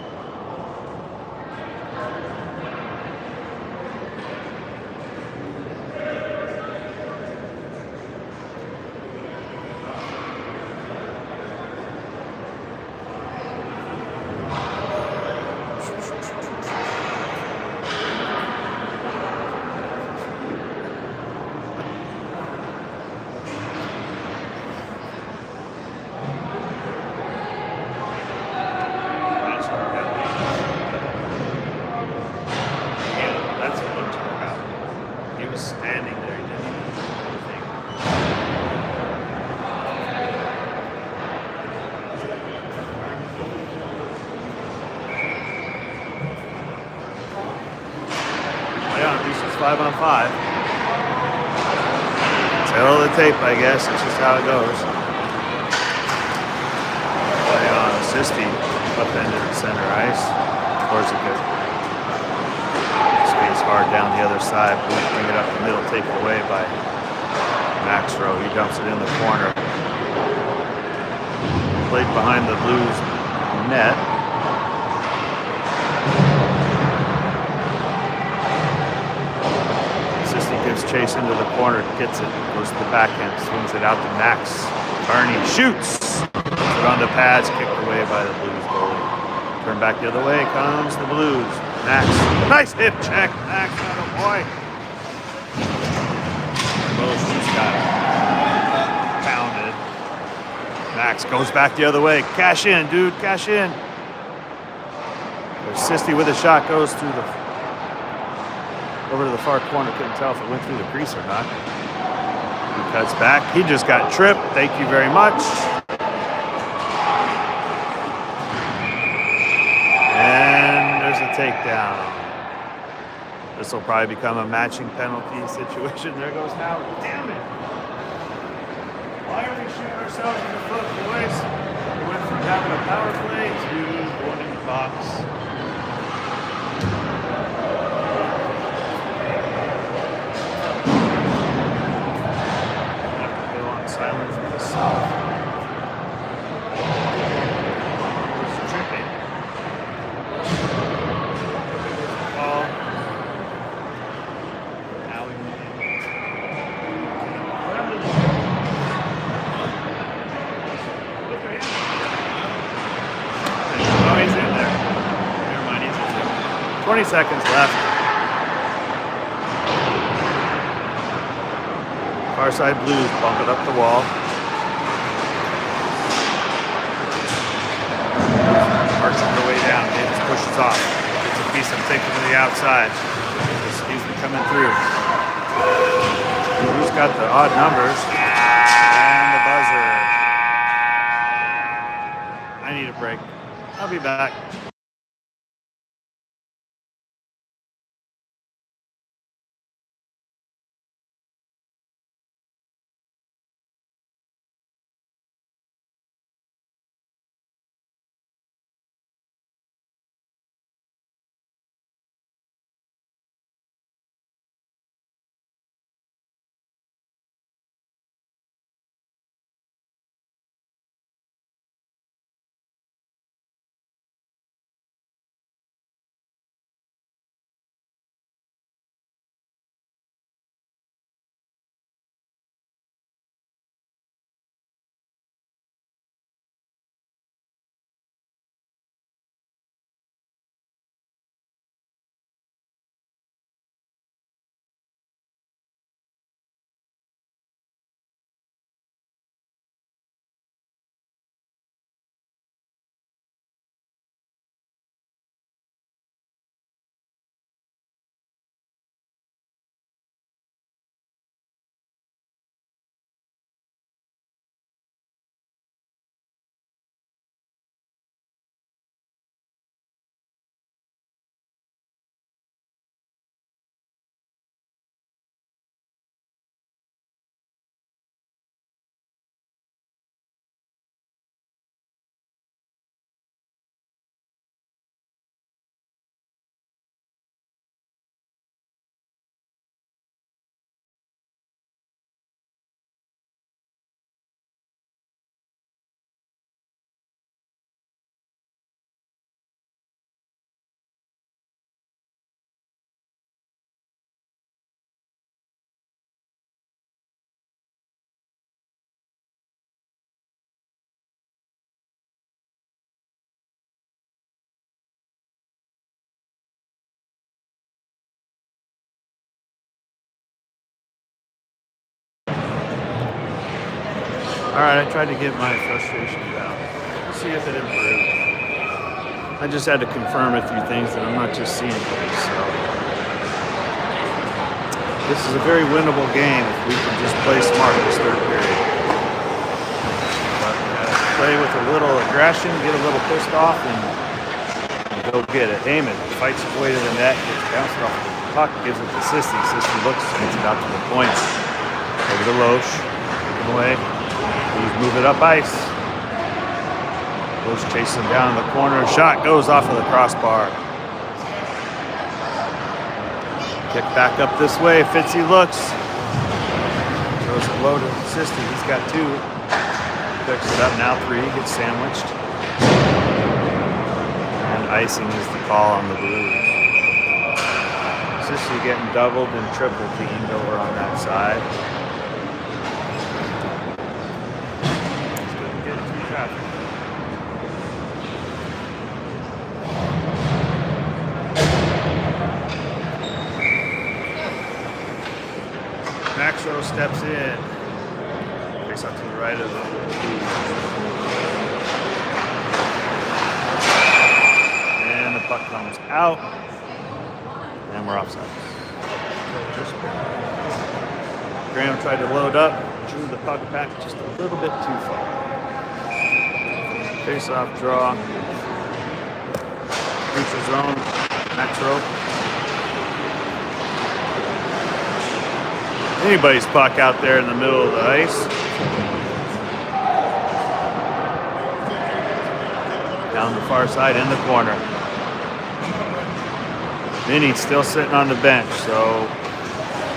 Standing there, he didn't even do anything. Yeah, at least it's 5-on-5. Tail of the tape, I guess. That's just how it goes. Play on Sisti, upended at center ice. Of course, it goes. Space hard down the other side. Bring it up the middle, take it away by Maxrow. He dumps it in the corner. Played behind the Blues net. Sisti gives chase into the corner, gets it, goes to the backhand, swings it out to Max. Carney shoots. Puts it on the pads, kicked away by the Blues goalie. Turn back the other way comes the Blues. Max, nice hip check. Max, oh boy. Both just got pounded. Max goes back the other way. Cash in, dude, cash in. There's Sisti with a shot, goes through the over to the far corner. Couldn't tell if it went through the crease or not. He cuts back. He just got tripped. Thank you very much. Takedown. This will probably become a matching penalty situation. There goes Howard. Damn it! Why are we shooting ourselves in the foot, boys? We went from having a power play to going in the box. Have to go on silent for the south. Oh, he's in there. Never mind, he's in there. 20 seconds left. Far side Blues bump it up the wall. Marching their way down. Davis pushes off. Gets a piece of tape to the outside. He's coming through. Who's got the odd numbers? And the buzzer. I need a break. I'll be back. All right, I tried to get my frustration down. Let's see if it improved. I just had to confirm a few things that I'm not just seeing things. So this is a very winnable game if we can just play smart this third period. But play with a little aggression, get a little pissed off, and go get it. Heyman fights his way to the net, gets bounced off the puck, gives it to Sissy. Sissy looks, gets it out to the points. Over to Loesch, taken away. Blues move it up ice. Loesch chases him down in the corner. Shot goes off of the crossbar. Kick back up this way. Fitzy looks. Throws it low to Sisti. He's got 2. Picks it up now 3. Gets sandwiched. And icing is the call on the Blues. Sisti getting doubled and triple teamed over on that side. He's going to get through traffic. Maxwell steps in. Face out to the right of the and the puck comes out. And we're offside. Graham tried to load up, drew the puck back just a little bit too far. Face off draw. Neutral zone. Maxwell. Anybody's puck out there in the middle of the ice. Down the far side in the corner. Minnie's still sitting on the bench, so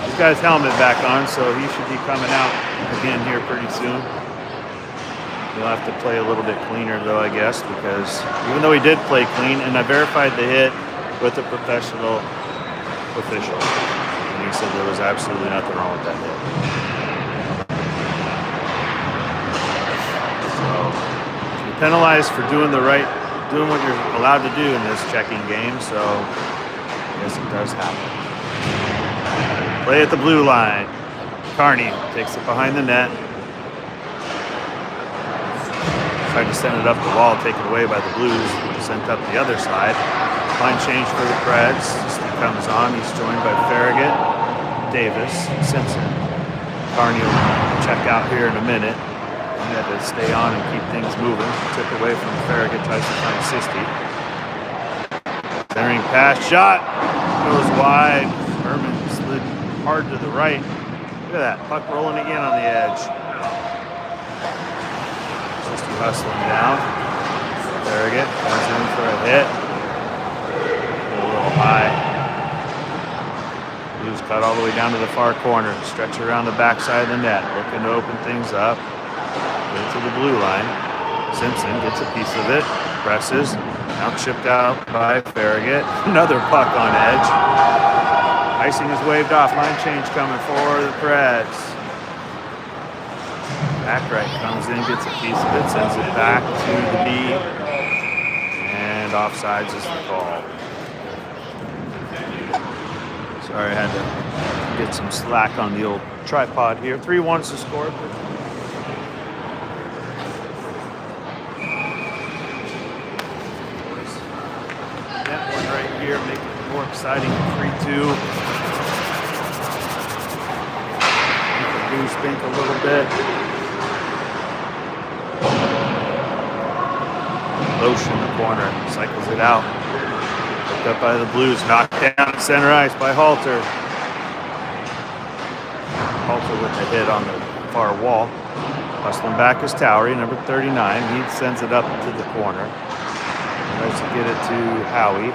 he's got his helmet back on, so he should be coming out again here pretty soon. He'll have to play a little bit cleaner though, I guess, because even though he did play clean, and I verified the hit with a professional official. He said there was absolutely nothing wrong with that hit. So you're penalized for doing what you're allowed to do in this checking game. So I guess it does happen. Play at the blue line. Carney takes it behind the net. Tried to send it up the wall, taken away by the Blues. Sent up the other side. Line change for the Preds. Comes on. He's joined by Farragut, Davis, Simpson. Carney will check out here in a minute. He had to stay on and keep things moving. Took away from Farragut, tries to find Sisti. Centering pass, shot goes wide. Herman slid hard to the right. Look at that, puck rolling again on the edge. Sisti hustling down. Farragut comes in for a hit. A little high. Blues cut all the way down to the far corner. Stretch around the backside of the net. Looking to open things up. Get to the blue line. Simpson gets a piece of it. Presses. Now chipped out by Farragut. Another puck on edge. Icing is waved off. Line change coming for the Preds. Backwright comes in, gets a piece of it, sends it back to the B. And offsides is the call. Sorry, I had to get some slack on the old tripod here. 3-1's the score. That one right here, making it more exciting. 3-2. Goose Bink a little bit. Loesch in the corner, cycles it out. Picked up by the Blues, knocked down at center ice by Halter. Halter with a hit on the far wall. Hustling back is Towery, number 39. He sends it up to the corner. Tries to get it to Howie.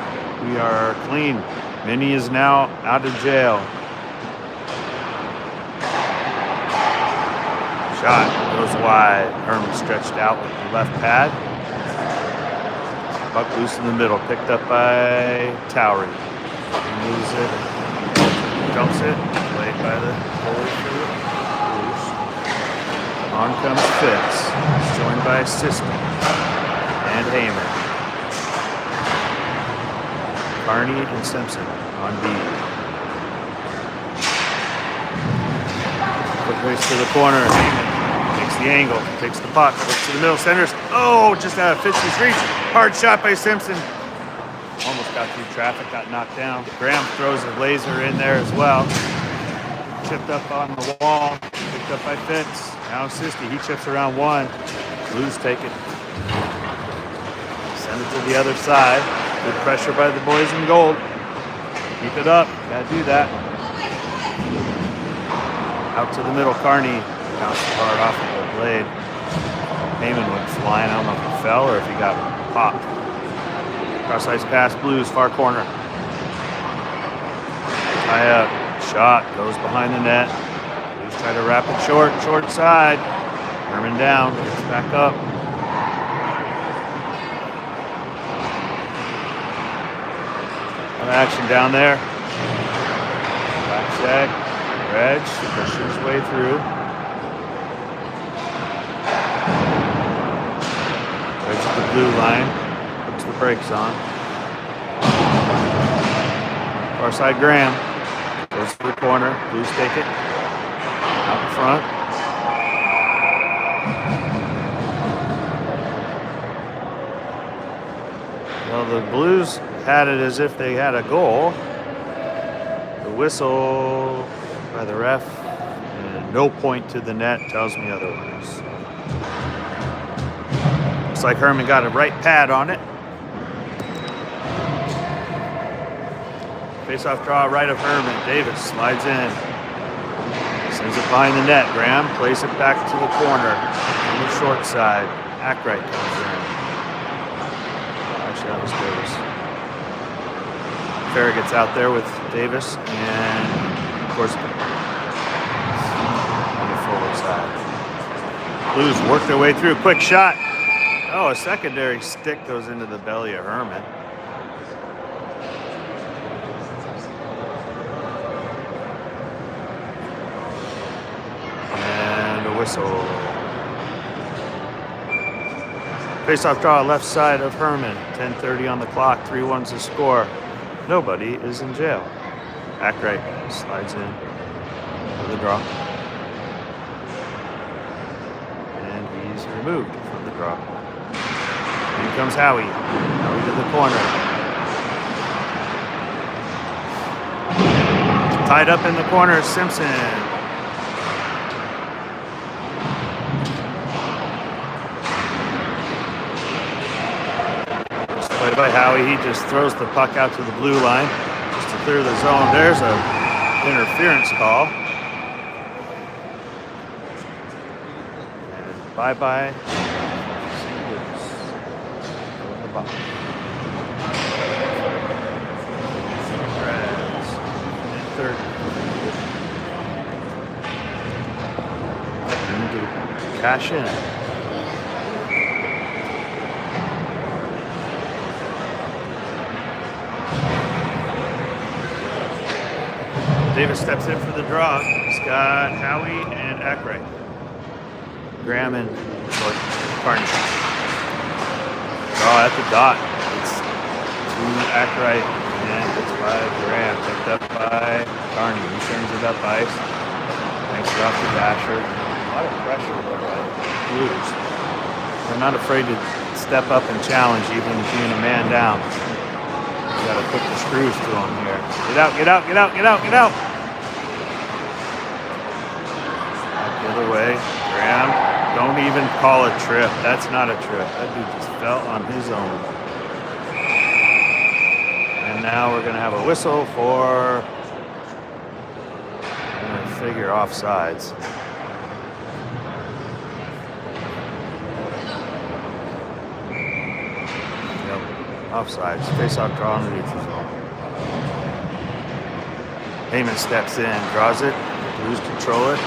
We are clean. Minnie is now out of jail. Shot goes wide. Herman stretched out with the left pad. Puck loose in the middle, picked up by Towery. Moves it, dumps it, played by the goalie for the Blues. On comes Fitz. He's joined by Sisti and Heyman. Carney and Simpson on B. Quick race to the corner. Heyman makes the the angle, takes the puck, looks to the middle, centers. Oh, just out of Fitz's reach. Hard shot by Simpson. Almost got through traffic, got knocked down. Graham throws a laser in there as well. Chipped up on the wall, picked up by Fitz. Now Sisti, he chips around one. Blues take it. Send it to the other side. Good pressure by the boys in gold. Keep it up, gotta do that. Out to the middle, Carney bounced hard off of the blade. Heyman went flying. I don't know if he fell or if he got popped. Cross ice pass, Blues, far corner. Tie up, shot, goes behind the net. Blues try to wrap it short side. Herman down, gets back up. Some action down there. Back check. Reg pushes his way through. Reg to the blue line. Puts the brakes on. Far side Graham. Goes to the corner. Blues take it. Out in front. Well, the Blues had it as if they had a goal. The whistle by the ref and no point to the net tells me otherwise. Looks like Herman got a right pad on it. Face-off draw right of Herman. Davis slides in. Sends it behind the net. Graham plays it back to the corner on the short side. Ackright comes in. Actually, that was Davis. Farrah gets out there with Davis and, of course, on the forward side. Blues work their way through. Quick shot. Oh, a secondary stick goes into the belly of Herman. And a whistle. Face-off draw left side of Herman. 10:30 on the clock. 3-1's the score. Nobody is in jail. Ackright slides in for the draw. And he's removed from the draw. In comes Howie. Howie to the corner. Tied up in the corner, Simpson. Played by Howie. He just throws the puck out to the blue line just to clear the zone. There's a interference call. And bye-bye. Preds in third. Need to cash in. Davis steps in for the draw. He's got Howie and Ackright. Graham and Carney. Draw at the dot. It's to Ackright and it's by Graham. Picked up by Carney. He turns it up ice. Thanks it off to Dasher. A lot of pressure by the Blues. They're not afraid to step up and challenge even being a man down. You gotta put the screws to him here. Get out, get out, get out, get out, get out. Back the other way. Graham, don't even call a trip. That's not a trip. That dude just fell on his own. And now we're gonna have a whistle for, I'm gonna figure offsides. Offsides. Face-off draw underneath the zone. Heyman steps in, draws it. Blues control it.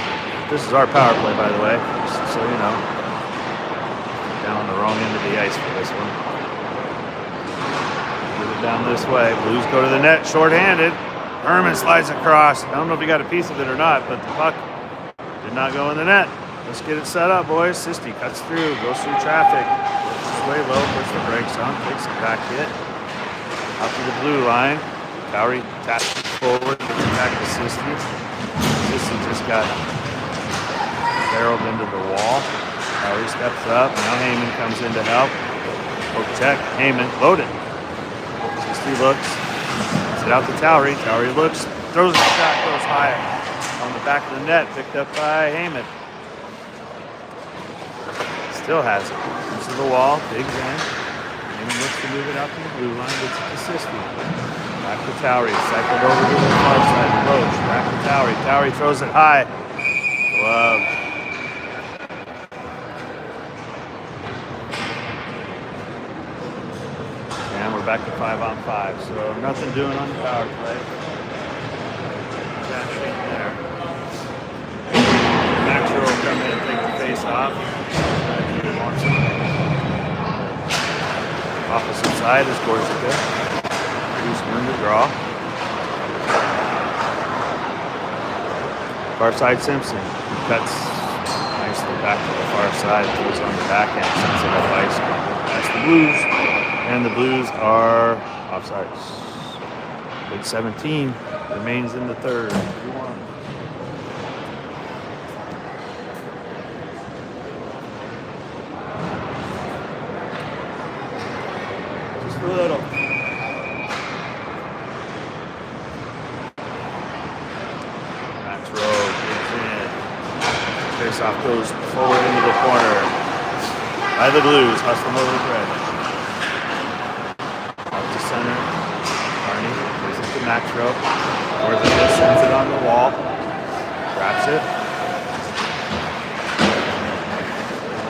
This is our power play, by the way, just so you know. Down on the wrong end of the ice for this one. Move it down this way. Blues go to the net, shorthanded. Herman slides across. I don't know if he got a piece of it or not, but the puck did not go in the net. Let's get it set up, boys. Sisti cuts through, goes through traffic. Way low, puts the brakes on, takes a back hit. Out to the blue line. Cowrie taps forward, gets it back to Sisti. Sisti just got barreled into the wall. Towery steps up. Now Heyman comes in to help. Poke check. Heyman loaded. 60 looks. Sit out to Towery. Towery looks. Throws a shot. Goes high on the back of the net. Picked up by Heyman. Still has it. Comes to the wall. Big Van. Heyman looks to move it out to the blue line. Gets it to Sisti. Back to Towery. Cycled over to the far side. Roach. Back to Towery. Towery throws it high. Glove. And we're back to 5-on-5. So nothing doing on the power play. That shit there. Maxwell will come in and take the face off. Opposite side is Gorsica. Who's going to draw. Far side Simpson. He cuts nicely back to the far side. Throws on the back end. Sends it up ice. That's the Blues. And the Blues are offsides. Big 17 remains in the third. 2-1. Just a little. Max Rowe gets in. Face-off goes forward into the corner. By the Blues. Hustling over the red. Center. Carney goes into Maxwell. Gorsica sends it on the wall. Wraps it.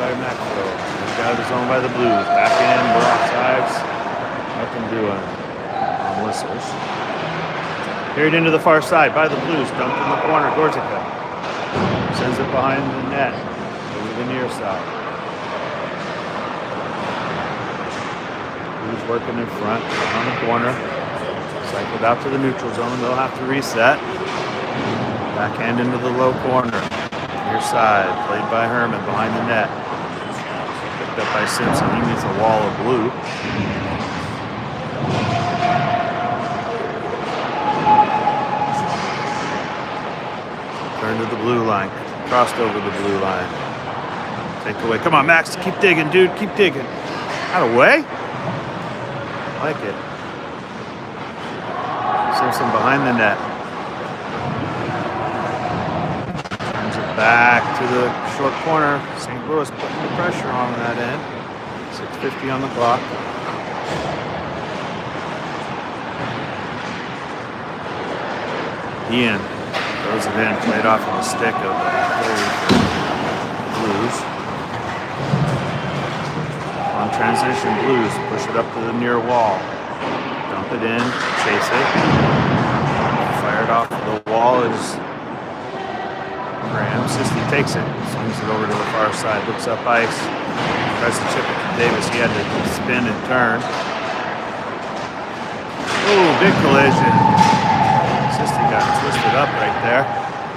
By Maxwell. He's out of his zone by the Blues. Back in, both sides. Nothing doing on whistles. Carried into the far side by the Blues. Dumped in the corner. Gorsica sends it behind the net. Over the near side. Blues working in front, on the corner. Cycled out to the neutral zone. They'll have to reset. Backhand into the low corner. Near side, played by Herman behind the net. Picked up by Simpson. He needs a wall of blue. Turn to the blue line. Crossed over the blue line. Take away. Come on, Max. Keep digging, dude. Keep digging. Out of way. Like it. Simpson behind the net. Turns it back to the short corner. St. Louis putting the pressure on that end. 6:50 on the clock. Ian throws it in, played off of the stick of the Blues. On transition, Blues push it up to the near wall. Dump it in, chase it. Fired off the wall is Graham. Sisti takes it, swings it over to the far side, looks up ice. Tries to chip it to Davis. He had to spin and turn. Ooh, big collision. Sisti got twisted up right there.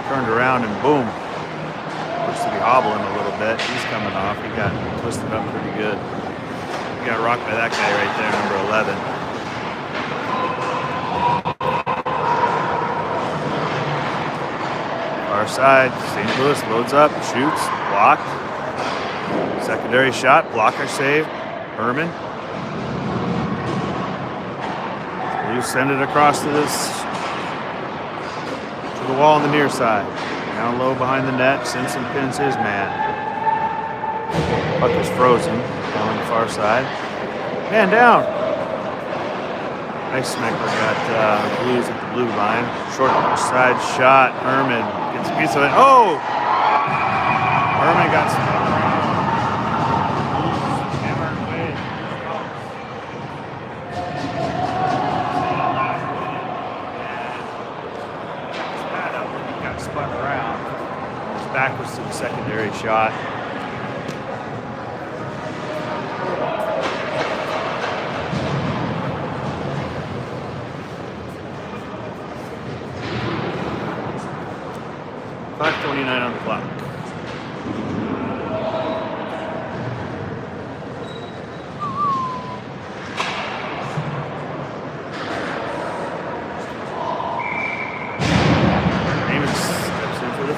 Turned around and boom. Looks to be hobbling a little bit. He's coming off. He got twisted up pretty good. He got rocked by that guy right there, number 11. Far side, St. Louis loads up, shoots, blocked. Secondary shot, blocker save, Herman. You send it across to the wall on the near side. Down low behind the net, Simpson pins his man. Puck is frozen on the far side. Man down. Nice smacker got Blues at the blue line. Short side shot. Herman gets a piece of it. Oh! Herman got some. Spun around. His back was to the secondary shot. .5:29 on the clock.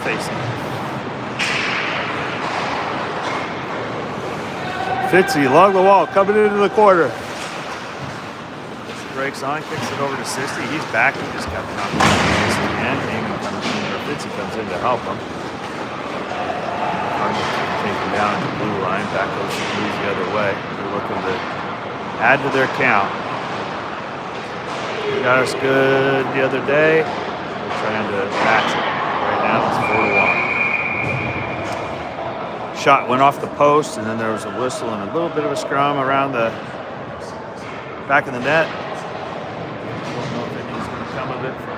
Facing. Fitzy along the wall, coming into the corner. Breaks on, kicks it over to Sisty. He's back. He just got knocked out again. Eamon comes in, or Fitzy comes in to help him. Take him down at the blue line. Back goes the Blues the other way. They're looking to add to their count. They got us good the other day. We're trying to match it. Right now it's 4-1. Shot went off the post, and then there was a whistle and a little bit of a scrum around the back of the net. I don't know if anything's going to come of it from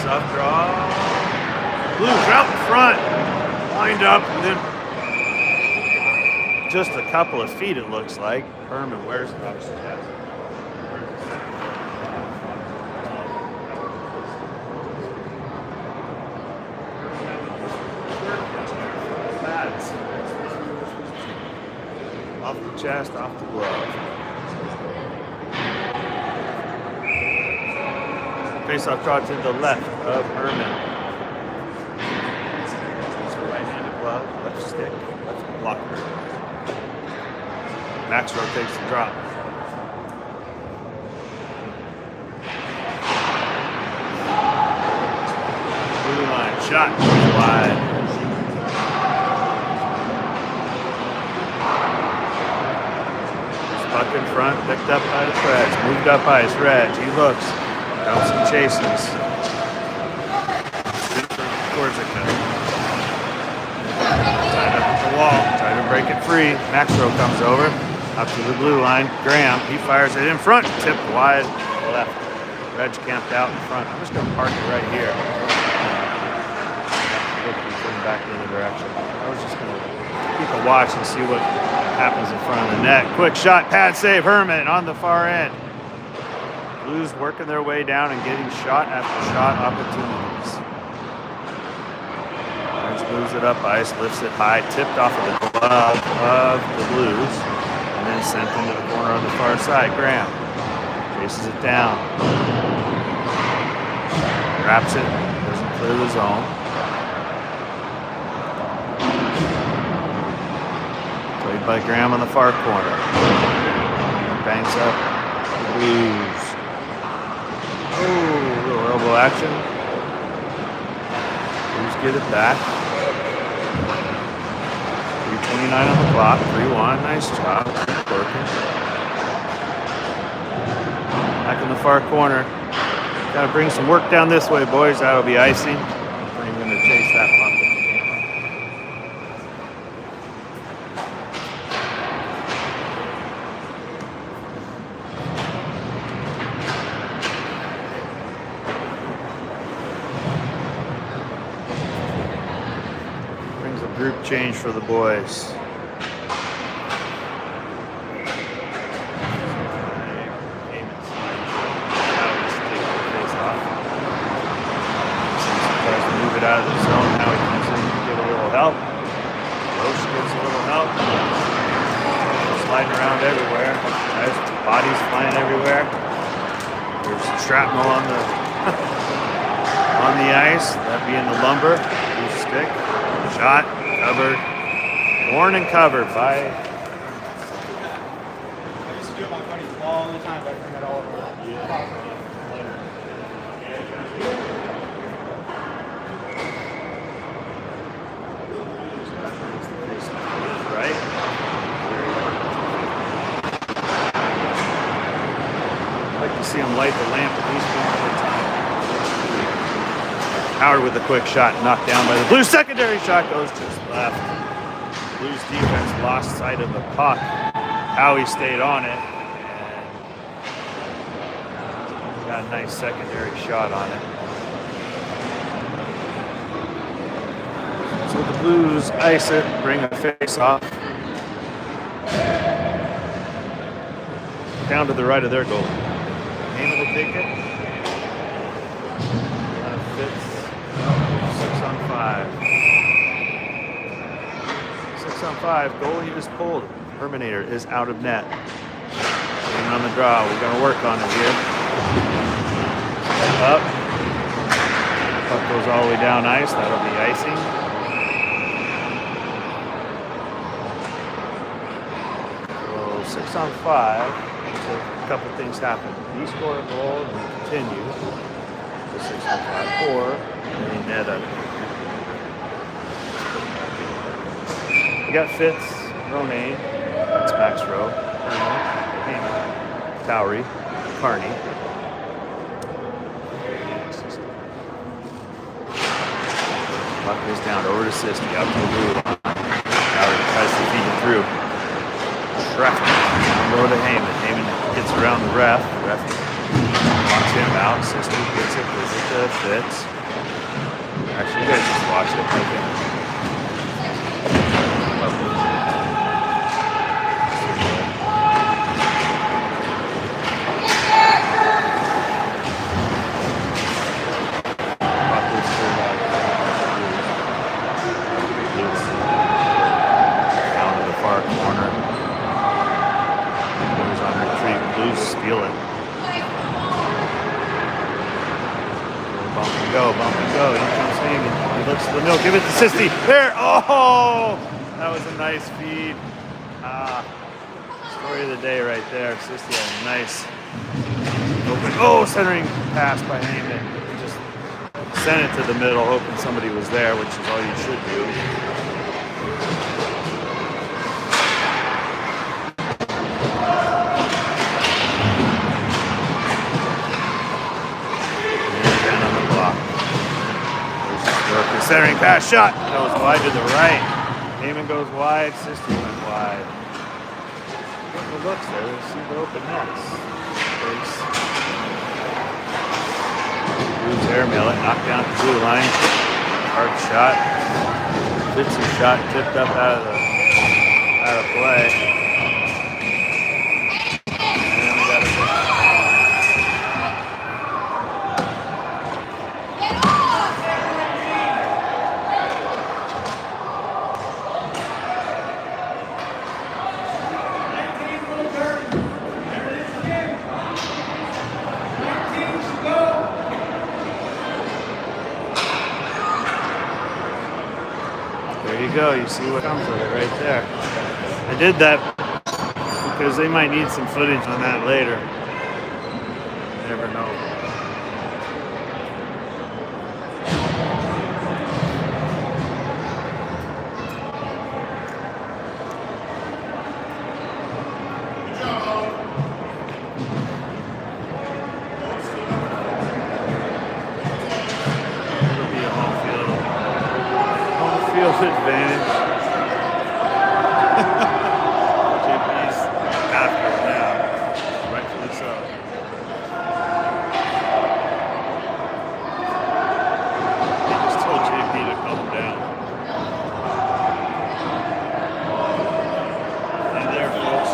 up draw. Blues out in front, lined up, and then just a couple of feet, it looks like. Herman wears it off his chest. Off the chest, off the glove. Face-off draw to the left of Herman. Right-handed glove, left stick, left blocker. Maxwell takes the drop. Blue line shot wide. Puck in front, picked up by the Preds, moved up by his Reg. He looks. Dumps and chases. Towards it now. Tied up at the wall. Trying to break it free. Maxwell comes over. Up to the blue line. Graham, he fires it in front. Tipped wide left. Reg camped out in front. I'm just going to park it right here. Looking back the other direction. I was just going to keep a watch and see what happens in front of the net. Quick shot, pad save. Herman on the far end. Blues working their way down and getting shot after shot opportunities. Orange moves it up ice, lifts it high, tipped off of the glove of the Blues, and then sent into the corner on the far side. Graham chases it down, wraps it, doesn't clear the zone. Played by Graham on the far corner. Banks up the Blues. Oh, little elbow action. Blues get it back. 3:29 on the clock. 3-1. Nice job. Working. Back in the far corner. Got to bring some work down this way, boys. That'll be icing. We're even going to chase that puck. Group change for the boys. Tries to move it out of the zone. Now he comes in to get a little help. Roche gets a little help. Sliding around everywhere. Guys, bodies flying everywhere. There's shrapnel on the on the ice. That being the lumber. Loose stick. Shot. Covered, worn and covered by. I used to do it my buddies all the time, but I bring that all over. Right? I'd like to see him light the lamp at least one more time. Howard with a quick shot, knocked down by the Blues. Secondary shot goes just left. Blues defense lost sight of the puck. Howie stayed on it. And got a nice secondary shot on it. So the Blues ice it, bring a face off. Down to the right of their goal. Heyman will take it. Fitz. 6 on 5. 5. Goalie is pulled. Terminator is out of net. Even on the draw. We're going to work on it here. Up. Puck goes all the way down ice. That'll be icing. So 6 on 5. So a couple things happen. We score a goal and we continue. So 6 on 5. Or they net up. We got Fitz, Ronayne, that's Max Rowe, Heyman, Towery, Carney. Puck is down over to Sisti, out to the blue line. Towery tries to feed it through. Ref down low to Heyman. Heyman gets around the ref. The ref wants him out. Sisti gets it, gives it to Fitz. Actually, you guys just watch it. Okay. Steal it. Bump and go. Here comes Heyman. He looks to the middle. Give it to Sisti. There. Oh, that was a nice feed. Story of the day right there. Sisti had a nice open. Centering pass by Heyman. He just sent it to the middle, hoping somebody was there, which is all you should do. Centering pass shot goes wide to the right. Heyman goes wide. Sisti went wide. Get the looks there. Let's see the open nets. Blues airmail it. Knocked down the blue line. Hard shot. Fitz's shot tipped up out of play. Go, you see what comes with it right there. I did that because they might need some footage on that later. You never know. It'll be a home field advantage. JP's after it now, rightfully so. They just told JP to calm down. And there, folks,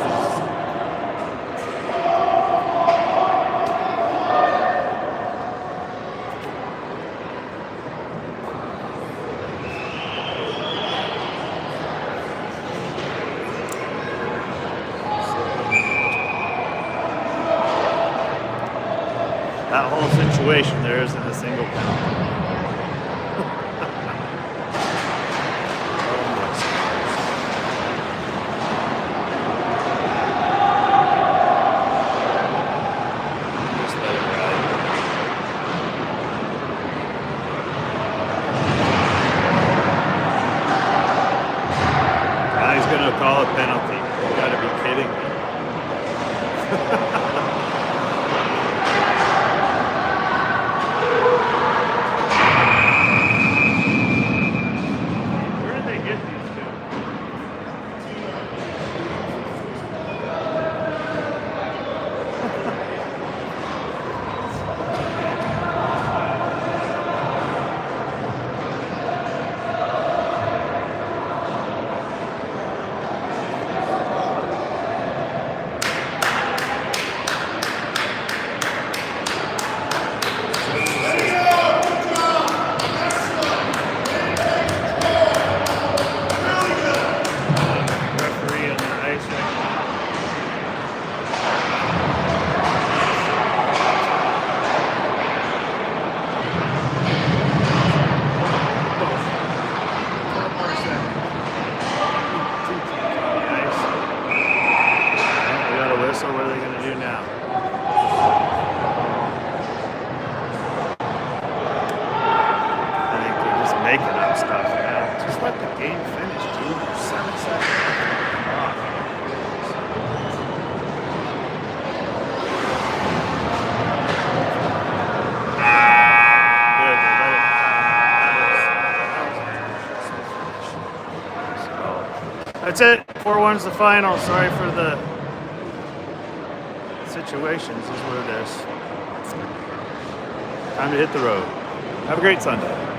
that whole situation there isn't a single penalty. Just let it ride. Now he's going to call a penalty. You got to be kidding me. that stuff, man. Just let the game finish, dude. 7 seconds. That's it. 4-1's the final. Sorry for the situations. This is what it is. Time to hit the road. Have a great Sunday.